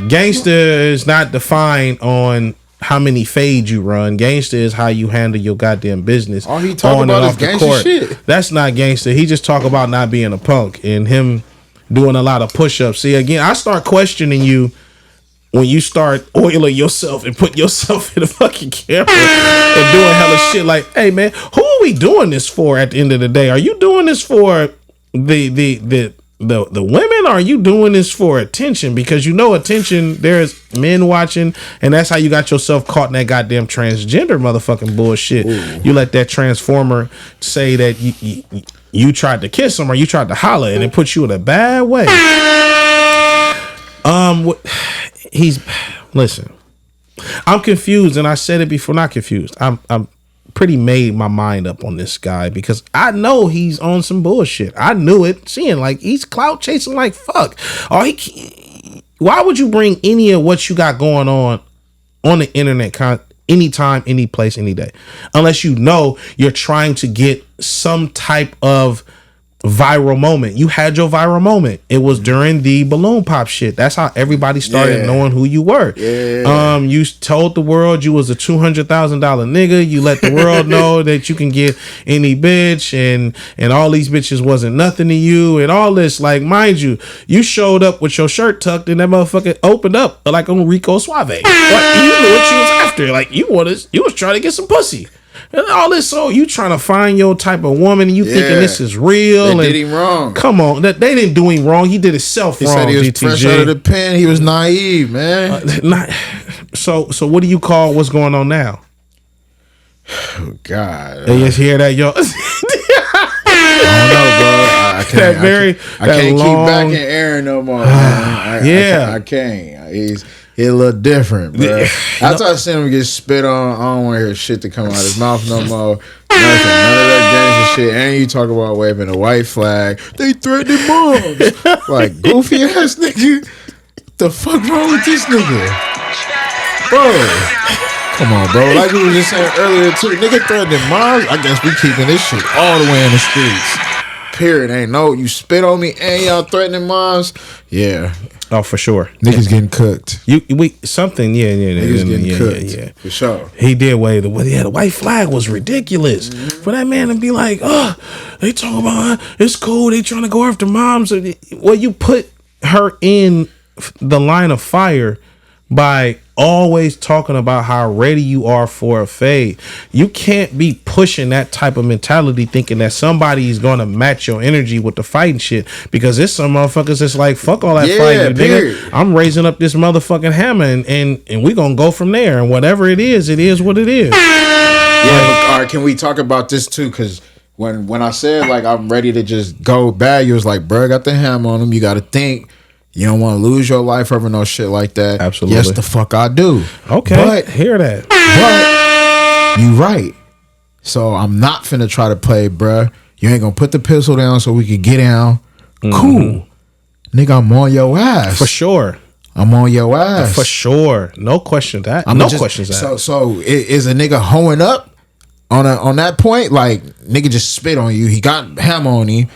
gangster is not defined on how many fades you run. Gangster is how you handle your goddamn business. All he talk about is gangster shit. That's not gangster. He just talk about not being a punk and him doing a lot of push-ups. See, again, I start questioning you when you start oiling yourself and putting yourself in the fucking camera and doing hella shit. Like, hey man, who are we doing this for at the end of the day? Are you doing this for the women, or are you doing this for attention? Because you know attention, there's men watching, and that's how you got yourself caught in that goddamn transgender motherfucking bullshit. Ooh. You let that transformer say that you tried to kiss him or you tried to holler, and it puts you in a bad way. Listen, I'm confused, and I said it before, not confused. I'm pretty made my mind up on this guy because I know he's on some bullshit. I knew it, seeing like he's clout chasing like fuck. Why would you bring any of what you got going on the internet anytime, any place, any day, unless you know you're trying to get some type of viral moment? You had your viral moment. It was during the balloon pop shit. That's how everybody started knowing who you were. You told the world you was a $200,000 nigga. You let the world know that you can get any bitch, and all these bitches wasn't nothing to you, and all this. Like, mind you, you showed up with your shirt tucked and that motherfucker opened up like on Rico Suave. Like, you knew what you was after. Like, you was trying to get some pussy. And all this, so you trying to find your type of woman, and you thinking this is real. They did him wrong. Come on, they didn't do him wrong. He did himself wrong. He said he was GTG. fresh out of the pen. He was naive, man. So what do you call what's going on now? Oh God! You just hear that, yo? I don't know, bro. I can't keep backing Aaron no more. Man. I can't. He's a little different, bro. After I seen him get spit on, I don't want to hear shit to come out of his mouth no more. Nothing. None of that gangster shit. And you talk about waving a white flag. They threatening moms. Like, goofy ass nigga. The fuck wrong with this nigga? Bro. Come on, bro. Like we were just saying earlier, too. Nigga threatening moms. I guess we keeping this shit all the way in the streets. Period. Ain't no, you spit on me and y'all threatening moms. Yeah. Oh, for sure. Niggas getting cooked. Something. Yeah. Niggas getting cooked. For sure. He did wave the white flag was ridiculous for that man to be like, oh, they talk about it's cool. They trying to go after moms. Well, you put her in the line of fire by always talking about how ready you are for a fade. You can't be pushing that type of mentality thinking that somebody is going to match your energy with the fighting shit, because there's some motherfuckers that's like, fuck all that fighting, nigga. I'm raising up this motherfucking hammer and we going to go from there, and whatever it is what it is. Yeah, but all right, can we talk about this too? Because when I said like I'm ready to just go bad, you was like, bro, I got the hammer on him. You got to think. You don't want to lose your life over no shit like that. Absolutely. Yes, the fuck I do. Okay, but hear that. But you right. So I'm not finna try to play, bruh. You ain't gonna put the pistol down so we can get down. Cool. Nigga, I'm on your ass. For sure. I'm on your ass. For sure. No question that. Questions that. So is a nigga hoeing up on that point? Like, nigga just spit on you. He got hammer on him.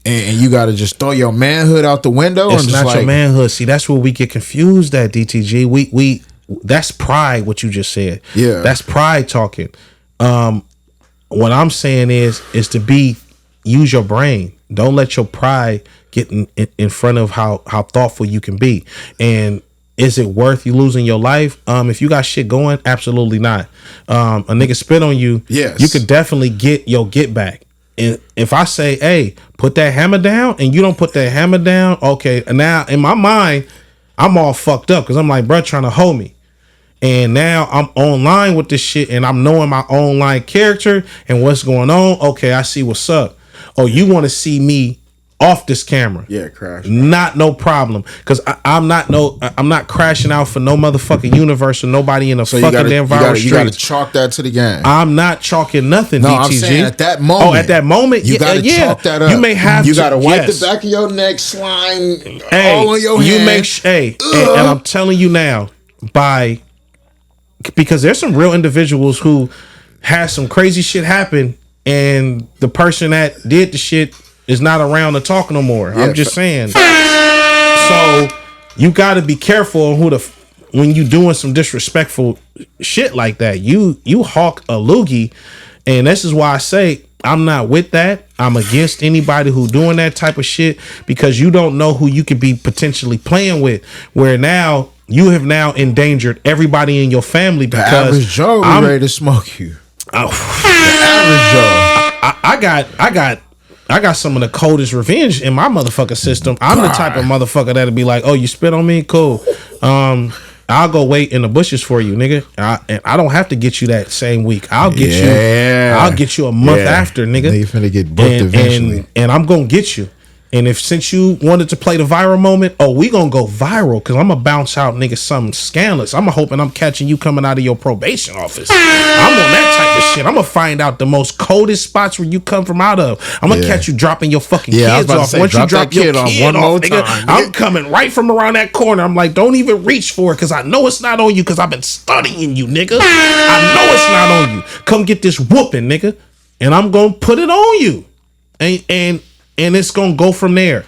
And you got to just throw your manhood out the window. It's not your manhood. See, that's where we get confused at, DTG. We that's pride, what you just said. Yeah. That's pride talking. What I'm saying is to use your brain. Don't let your pride get in front of how thoughtful you can be. And is it worth you losing your life? If you got shit going, absolutely not. A nigga spit on you, yes, you could definitely get your get back. And if I say, hey, put that hammer down, and you don't put that hammer down, okay, now in my mind, I'm all fucked up because I'm like, bro, trying to hold me. And now I'm online with this shit and I'm knowing my online character and what's going on. Okay, I see what's up. Oh, you want to see me off this camera? Yeah, crash. Not no problem, because I'm not crashing out for no motherfucking universe or nobody in a fucking damn viral street. You got to chalk that to the game. I'm not chalking nothing. No, DTG. I'm saying at that moment. Oh, at that moment, you got to chalk that up. You may have. You got to wipe the back of your neck, slime all on your you hand. And I'm telling you now, because there's some real individuals who had some crazy shit happen, and the person that did the shit is not around to talk no more. Yeah, I'm just saying. So you got to be careful when you doing some disrespectful shit like that. You hawk a loogie, and this is why I say I'm not with that. I'm against anybody who doing that type of shit, because you don't know who you could be potentially playing with. Where now you have now endangered everybody in your family, because the average Joe be ready to smoke you. The average Joe. I got some of the coldest revenge in my motherfucking system. I'm the type of motherfucker that'll be like, oh, you spit on me? Cool. I'll go wait in the bushes for you, nigga. And I don't have to get you that same week. I'll get you a month after, nigga. You finna get booked eventually. And I'm gonna get you. And since you wanted to play the viral moment, we gonna go viral, because I'm gonna bounce out, nigga, something scandalous. I'm hoping I'm catching you coming out of your probation office. I'm on that type of shit. I'm gonna find out the most coldest spots where you come from out of. I'm gonna catch you dropping your fucking kids off. Once you drop your kid off, nigga, I'm coming right from around that corner. I'm like, don't even reach for it, because I know it's not on you, because I've been studying you, nigga. I know it's not on you. Come get this whooping, nigga, and I'm gonna put it on you. And it's going to go from there.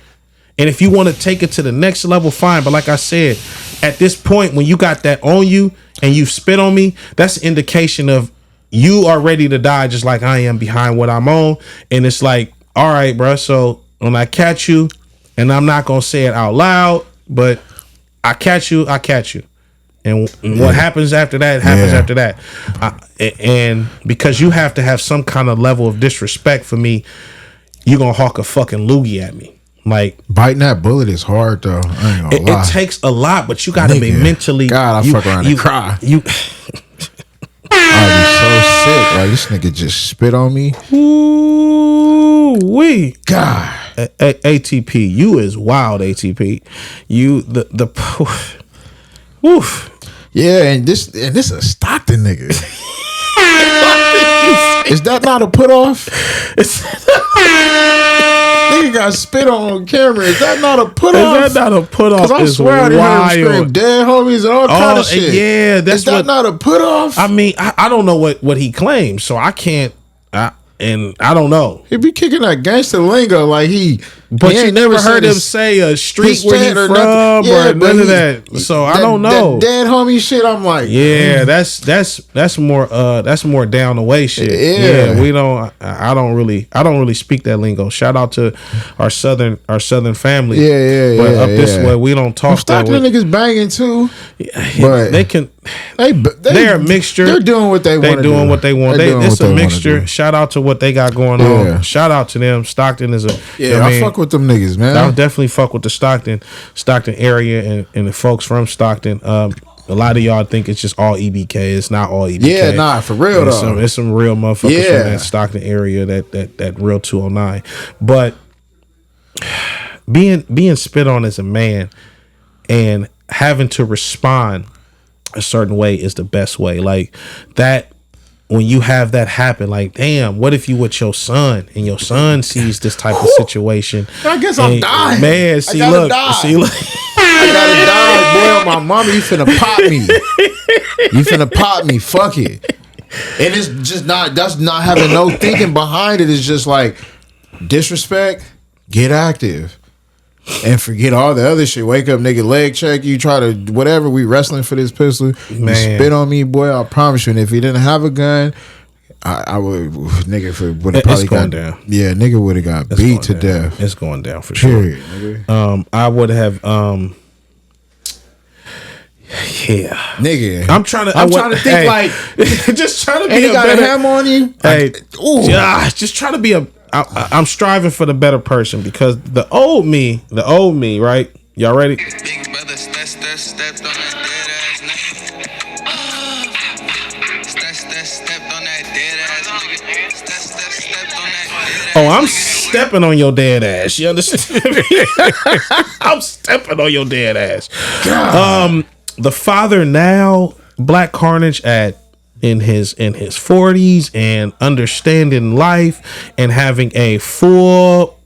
And if you want to take it to the next level, fine. But like I said, at this point, when you got that on you and you spit on me, that's an indication of you are ready to die, just like I am behind what I'm on. And it's like, all right, bro. So when I catch you, and I'm not going to say it out loud, but I catch you. And what happens after that happens after that. And because you have to have some kind of level of disrespect for me, you gonna hawk a fucking loogie at me. Like, biting that bullet is hard though. I ain't gonna lie. It takes a lot, but you gotta be mentally. God, I fuck around and cry. I'd be so sick. Like, this nigga just spit on me. Ooh wee. God. ATP, you is wild. ATP, you the woof. Yeah, and this a Stockton nigga. Is that not a put off? Nigga got spit on camera. Is that not a put off? Is that not a put off? Because I swear I heard him scream dead homies and all kind of shit. Yeah, is that not a put off? I mean, I don't know what he claims, so I can't. And I don't know. He be kicking that gangster lingo like he. But he you ain't never heard him his, say a street his where he state or from nothing. Yeah, or but none of he- that. So I don't know. That dead homie shit. I'm like, Yeah, that's more down the way shit. Yeah. We don't. I don't really speak that lingo. Shout out to our southern family. Yeah, But up yeah. this way, we don't talk that Stockton way. niggas banging too. But They can. they're a mixture. They're doing what they want. They doing what they want. It's a mixture. Do. Shout out to what they got going Yeah. on. Shout out to them. Stockton is a. Yeah, I fuck with them niggas, man. I definitely fuck with the Stockton area and the folks from Stockton. A lot of y'all think it's just all EBK. It's not all EBK. Yeah, nah, for real though. It's some real motherfuckers from that Stockton area, that real 209. But being spit on as a man and having to respond a certain way is the best way. Like that. When you have that happen, like, damn, what if you with your son and your son sees this type of situation? I guess I'm dying. Man, see, look. I gotta die, boy. My mama, you finna pop me. You finna pop me. Fuck it. And it's just not. That's not having no thinking behind it. It's just like disrespect. Get active. And forget all the other shit. Wake up, nigga, leg check you, try to whatever. We wrestling for this pistol. You Man. spit on me, boy. I promise you. And if he didn't have a gun, I would, nigga, would have probably going got down. Yeah, nigga would have got beat to down. death. It's going down for Period, sure. nigga. I would have. Yeah, nigga. I'm trying to think hey, like just trying to be and he a got better. a ham on you. Hey, ooh. just trying to be a. I'm striving for the better person because the old me, right? Y'all ready? Big brother stepped on that dead ass nigga. Stepped on that dead ass nigga. Stepped on that dead ass. Oh, I'm stepping on your dead ass. You understand me? I'm stepping on your dead ass. God. The father now, Black Carnage in his 40s and understanding life and having a full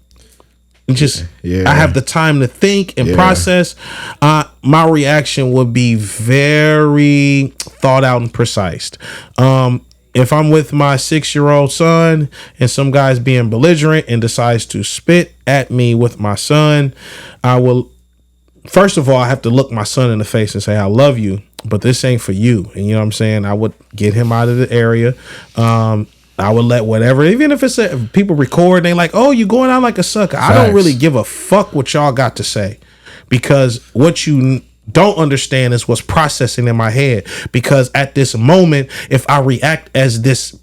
I have the time to think and process. My reaction would be very thought out and precise. If I'm with my 6-year-old son and some guy's being belligerent and decides to spit at me with my son, I will. First of all, I have to look my son in the face and say, I love you, but this ain't for you. And you know what I'm saying? I would get him out of the area. I would let whatever, even if it's people record, they like, oh, you going out like a sucker. Facts. I don't really give a fuck what y'all got to say, because what you don't understand is what's processing in my head. Because at this moment, if I react as this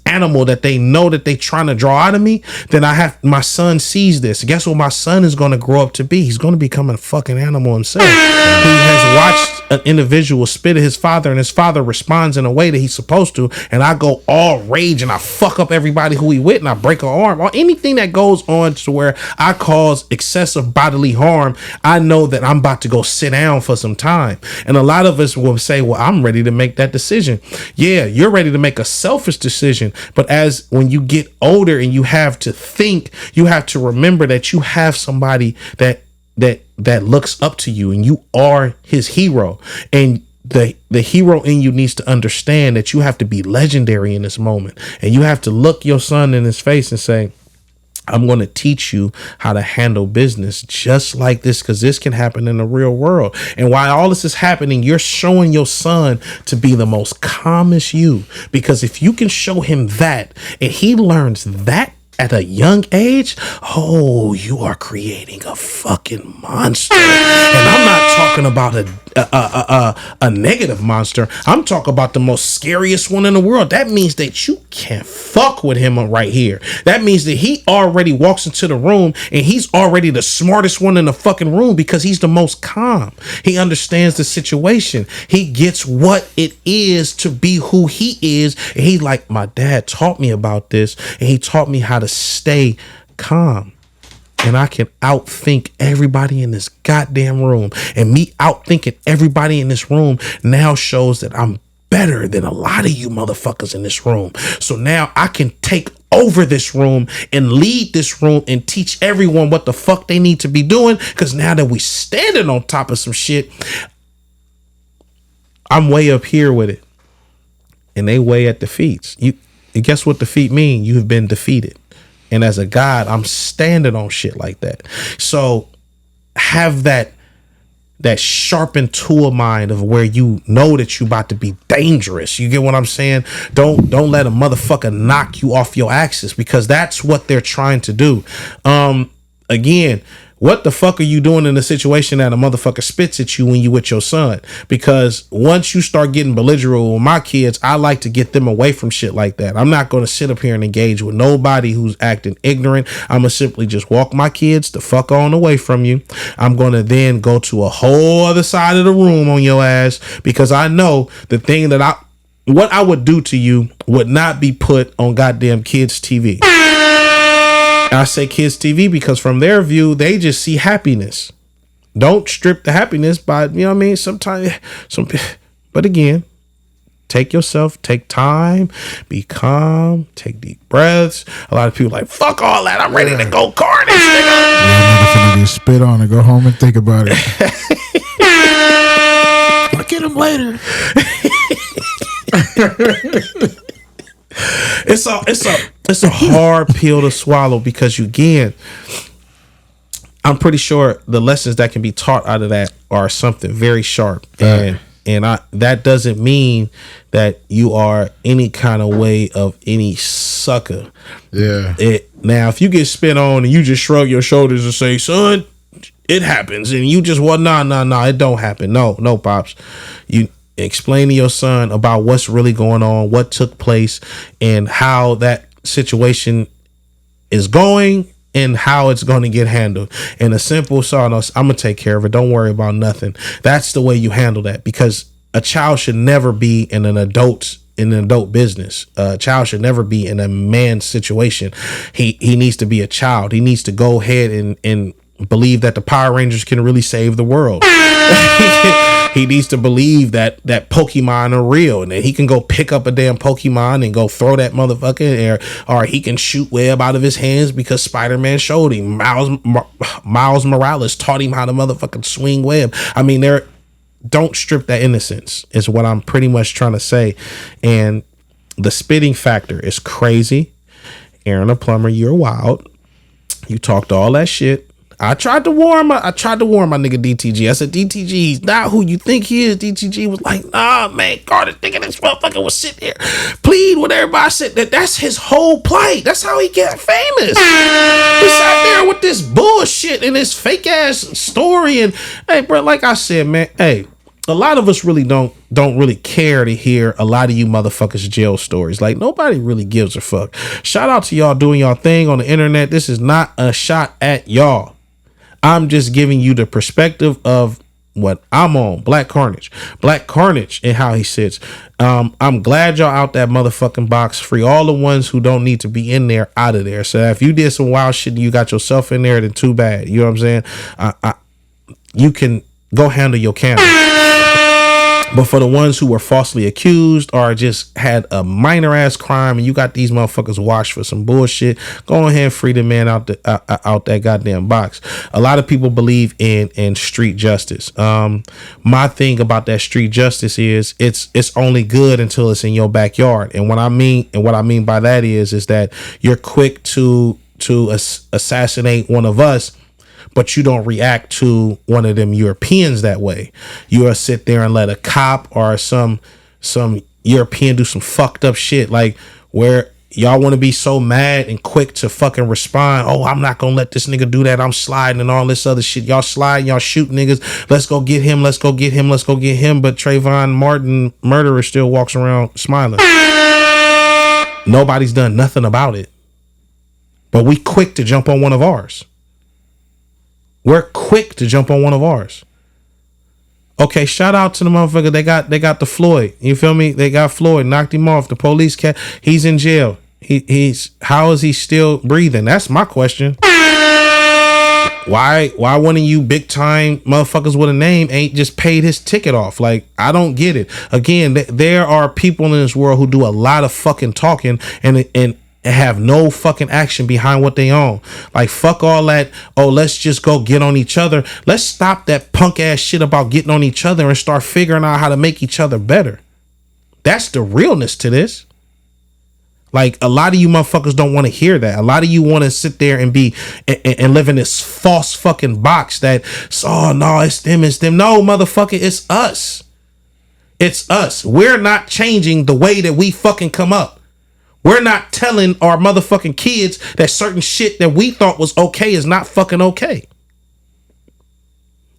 animal that they know that they trying to draw out of me, then my son sees this. Guess what my son is going to grow up to be? He's going to become a fucking animal himself. He has watched an individual spit at his father, and his father responds in a way that he's supposed to, and I go all rage and I fuck up everybody who he with, and I break an arm or anything that goes on to where I cause excessive bodily harm. I know that I'm about to go sit down for some time. And a lot of us will say, well, I'm ready to make that decision. Yeah, you're ready to make a selfish decision. But when you get older and you have to think, you have to remember that you have somebody that looks up to you and you are his hero. And the hero in you needs to understand that you have to be legendary in this moment. And you have to look your son in his face and say, I'm going to teach you how to handle business just like this, because this can happen in the real world. And while all this is happening, you're showing your son to be the most calmest you, because if you can show him that and he learns that at a young age, oh, you are creating a fucking monster. And I'm not talking about a negative monster. I'm talking about the most scariest one in the world. That means that you can't fuck with him right here. That means that he already walks into the room and he's already the smartest one in the fucking room, because he's the most calm. He understands the situation. He gets what it is to be who he is. And he's like, my dad taught me about this, and he taught me how to stay calm. And I can outthink everybody in this goddamn room. And me outthinking everybody in this room now shows that I'm better than a lot of you motherfuckers in this room. So now I can take over this room and lead this room and teach everyone what the fuck they need to be doing. Because now that we standing on top of some shit, I'm way up here with it. And they way at the feet. And guess what defeat mean? You have been defeated. And as a God, I'm standing on shit like that. So have that sharpened tool mind of where you know that you about to be dangerous. You get what I'm saying? Don't let a motherfucker knock you off your axis, because that's what they're trying to do. Again, what the fuck are you doing in a situation that a motherfucker spits at you when you with your son? Because once you start getting belligerent with my kids, I like to get them away from shit like that. I'm not going to sit up here and engage with nobody who's acting ignorant. I'm going to simply just walk my kids the fuck on away from you. I'm going to then go to a whole other side of the room on your ass, because I know the thing that what I would do to you would not be put on goddamn kids' TV. I say kids TV because from their view, they just see happiness. Don't strip the happiness by, you know what I mean? Sometimes, but again, take yourself, take time, be calm, take deep breaths. A lot of people like, fuck all that. I'm ready to go carnage, nigga. Yeah, I'm get spit on and go home and think about it. I'll get him later. It's a hard pill to swallow, because I'm pretty sure the lessons that can be taught out of that are something very sharp. And that doesn't mean that you are any kind of way of any sucker. Yeah. Now, if you get spit on and you just shrug your shoulders and say, son, it happens, and you just, well, no, it don't happen. No, pops. You explain to your son about what's really going on, what took place, and how that situation is going and how it's going to get handled. And a simple son, I'm going to take care of it. Don't worry about nothing. That's the way you handle that, because a child should never be in an adult business. A child should never be in a man's situation. He needs to be a child. He needs to go ahead and believe that the Power Rangers can really save the world. He needs to believe that Pokemon are real, and that he can go pick up a damn Pokemon and go throw that motherfucker in there, or he can shoot web out of his hands because Spider-Man showed him. Miles Morales taught him how to motherfucking swing web. I mean, don't strip that innocence is what I'm pretty much trying to say. And the spitting factor is crazy. Aaron the Plumber, you're wild. You talked all that shit. I tried to warn my nigga DTG. I said, DTG, he's not who you think he is. DTG was like, nah, man, Carter thinking this motherfucker was sitting there plead with everybody. I said that's his whole plight. That's how he got famous. He sat there with this bullshit and this fake ass story. And hey, bro, like I said, man, hey, a lot of us really don't really care to hear a lot of you motherfuckers jail stories. Like, nobody really gives a fuck. Shout out to y'all doing y'all thing on the internet. This is not a shot at y'all. I'm just giving you the perspective of what I'm on. Black Carnage and how he sits. I'm glad y'all out that motherfucking box. Free all the ones who don't need to be in there out of there. So if you did some wild shit and you got yourself in there, then too bad. You know what I'm saying? You can go handle your camera. But for the ones who were falsely accused or just had a minor ass crime and you got these motherfuckers washed for some bullshit, go ahead and free the man out that goddamn box. A lot of people believe in street justice. My thing about that street justice is it's only good until it's in your backyard. And what I mean by that is that you're quick to assassinate one of us, but you don't react to one of them Europeans that way. You'll sit there and let a cop or some European do some fucked up shit, like where y'all want to be so mad and quick to fucking respond. Oh, I'm not gonna let this nigga do that. I'm sliding and all this other shit. Y'all slide, y'all shoot niggas. Let's go get him. Let's go get him. Let's go get him. But Trayvon Martin, murderer, still walks around smiling. Nobody's done nothing about it. But we quick to jump on one of ours. We're quick to jump on one of ours. Okay, shout out to the motherfucker. They got the Floyd. You feel me? They got Floyd, knocked him off. The police cat. He's in jail. He's how is he still breathing? That's my question. Why one of you big time motherfuckers with a name ain't just paid his ticket off? Like, I don't get it. Again, there are people in this world who do a lot of fucking talking and have no fucking action behind what they own. Like, fuck all that, oh, let's just go get on each other. Let's stop that punk ass shit about getting on each other and start figuring out how to make each other better. That's the realness to this. Like, a lot of you motherfuckers don't want to hear that. A lot of you want to sit there and be and live in this false fucking box that, oh no, it's them. No, motherfucker, it's us. It's us. We're not changing the way that we fucking come up. We're not telling our motherfucking kids that certain shit that we thought was okay is not fucking okay.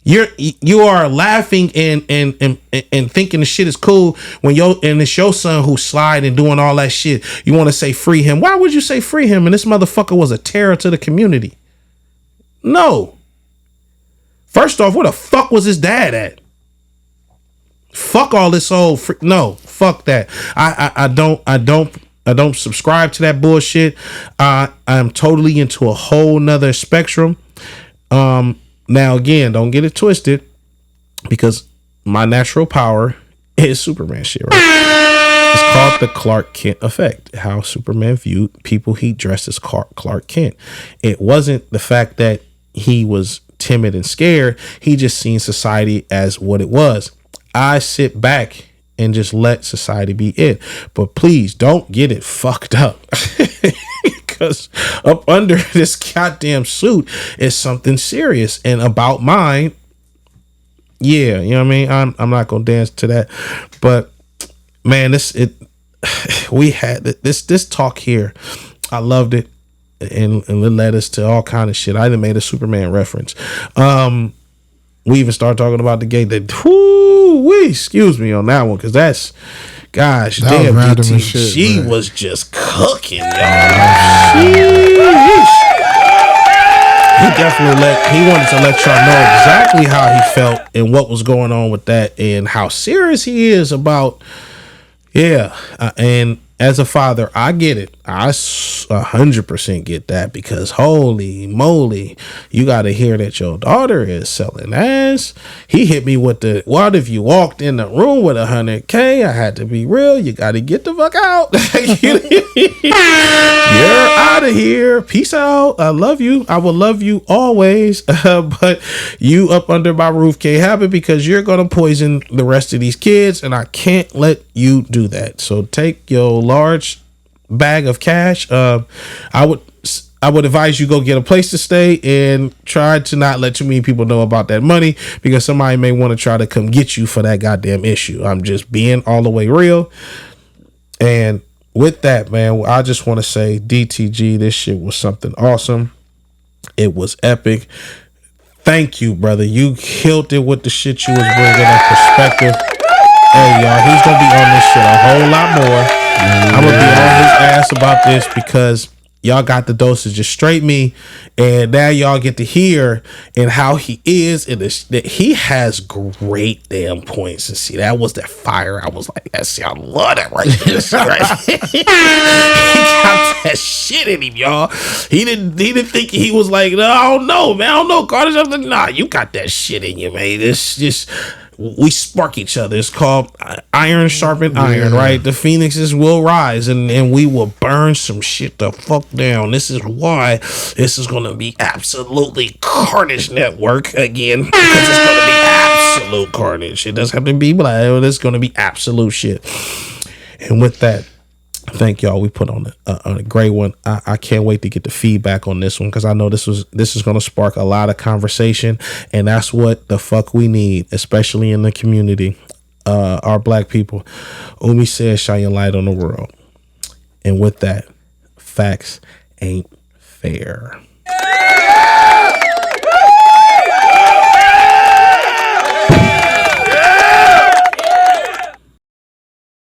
You are laughing and thinking the shit is cool when it's your son who's sliding and doing all that shit. You want to say free him. Why would you say free him? And this motherfucker was a terror to the community. No. First off, where the fuck was his dad at? Fuck all this old no, fuck that. I don't subscribe to that bullshit. I'm totally into a whole nother spectrum. Now again, don't get it twisted, because my natural power is Superman shit, right? It's called the Clark Kent effect. How Superman viewed people he dressed as Clark Kent. It wasn't the fact that he was timid and scared. He just seen society as what it was. I sit back and just let society be it. But please don't get it fucked up. Because up under this goddamn suit is something serious. And about mine, yeah, you know what I mean? I'm not gonna dance to that. But man, we had this talk here. I loved it. And it led us to all kind of shit. I even made a Superman reference. We even started talking about the gay that excuse me on that one, because that's, gosh, that damn, random GT, shit, she man. was just cooking, y'all. He wanted to let y'all know exactly how he felt and what was going on with that and how serious he is about, and as a father, I get it. I 100% get that, because holy moly, you got to hear that your daughter is selling ass. He hit me with what if you walked in the room with $100K? I had to be real. You got to get the fuck out. You're out of here. Peace out. I love you. I will love you always. But you up under my roof can't happen, because you're going to poison the rest of these kids, and I can't let you do that. So take your large bag of cash. I would advise you go get a place to stay and try to not let too many people know about that money, because somebody may want to try to come get you for that goddamn issue. I'm just being all the way real. And with that, man, I just want to say, DTG, this shit was something awesome. It was epic. Thank you, brother. You killed it with the shit you was bringing up perspective. Hey, y'all, he's gonna be on this shit a whole lot more. I'm gonna be on his ass about this, because y'all got the dosage of straight me, and now y'all get to hear and how he is, and that he has great damn points. And see, that was that fire. I was like, that's, I love that right there. Right? He got that shit in him, y'all. He didn't think he was like, no, I don't know, man. I don't know, Carter. Nah, you got that shit in you, man. This just, we spark each other. It's called iron sharpen iron, right? The phoenixes will rise, and we will burn some shit the fuck down. This is why this is going to be absolutely carnage network again, because it's going to be absolute carnage. It doesn't have to be black. It's going to be absolute shit. And with that, thank y'all. We put on a great one. I can't wait to get the feedback on this one, because I know this is going to spark a lot of conversation, and that's what the fuck we need, especially in the community, our black people. Umi says, shine your light on the world. And with that, facts ain't fair.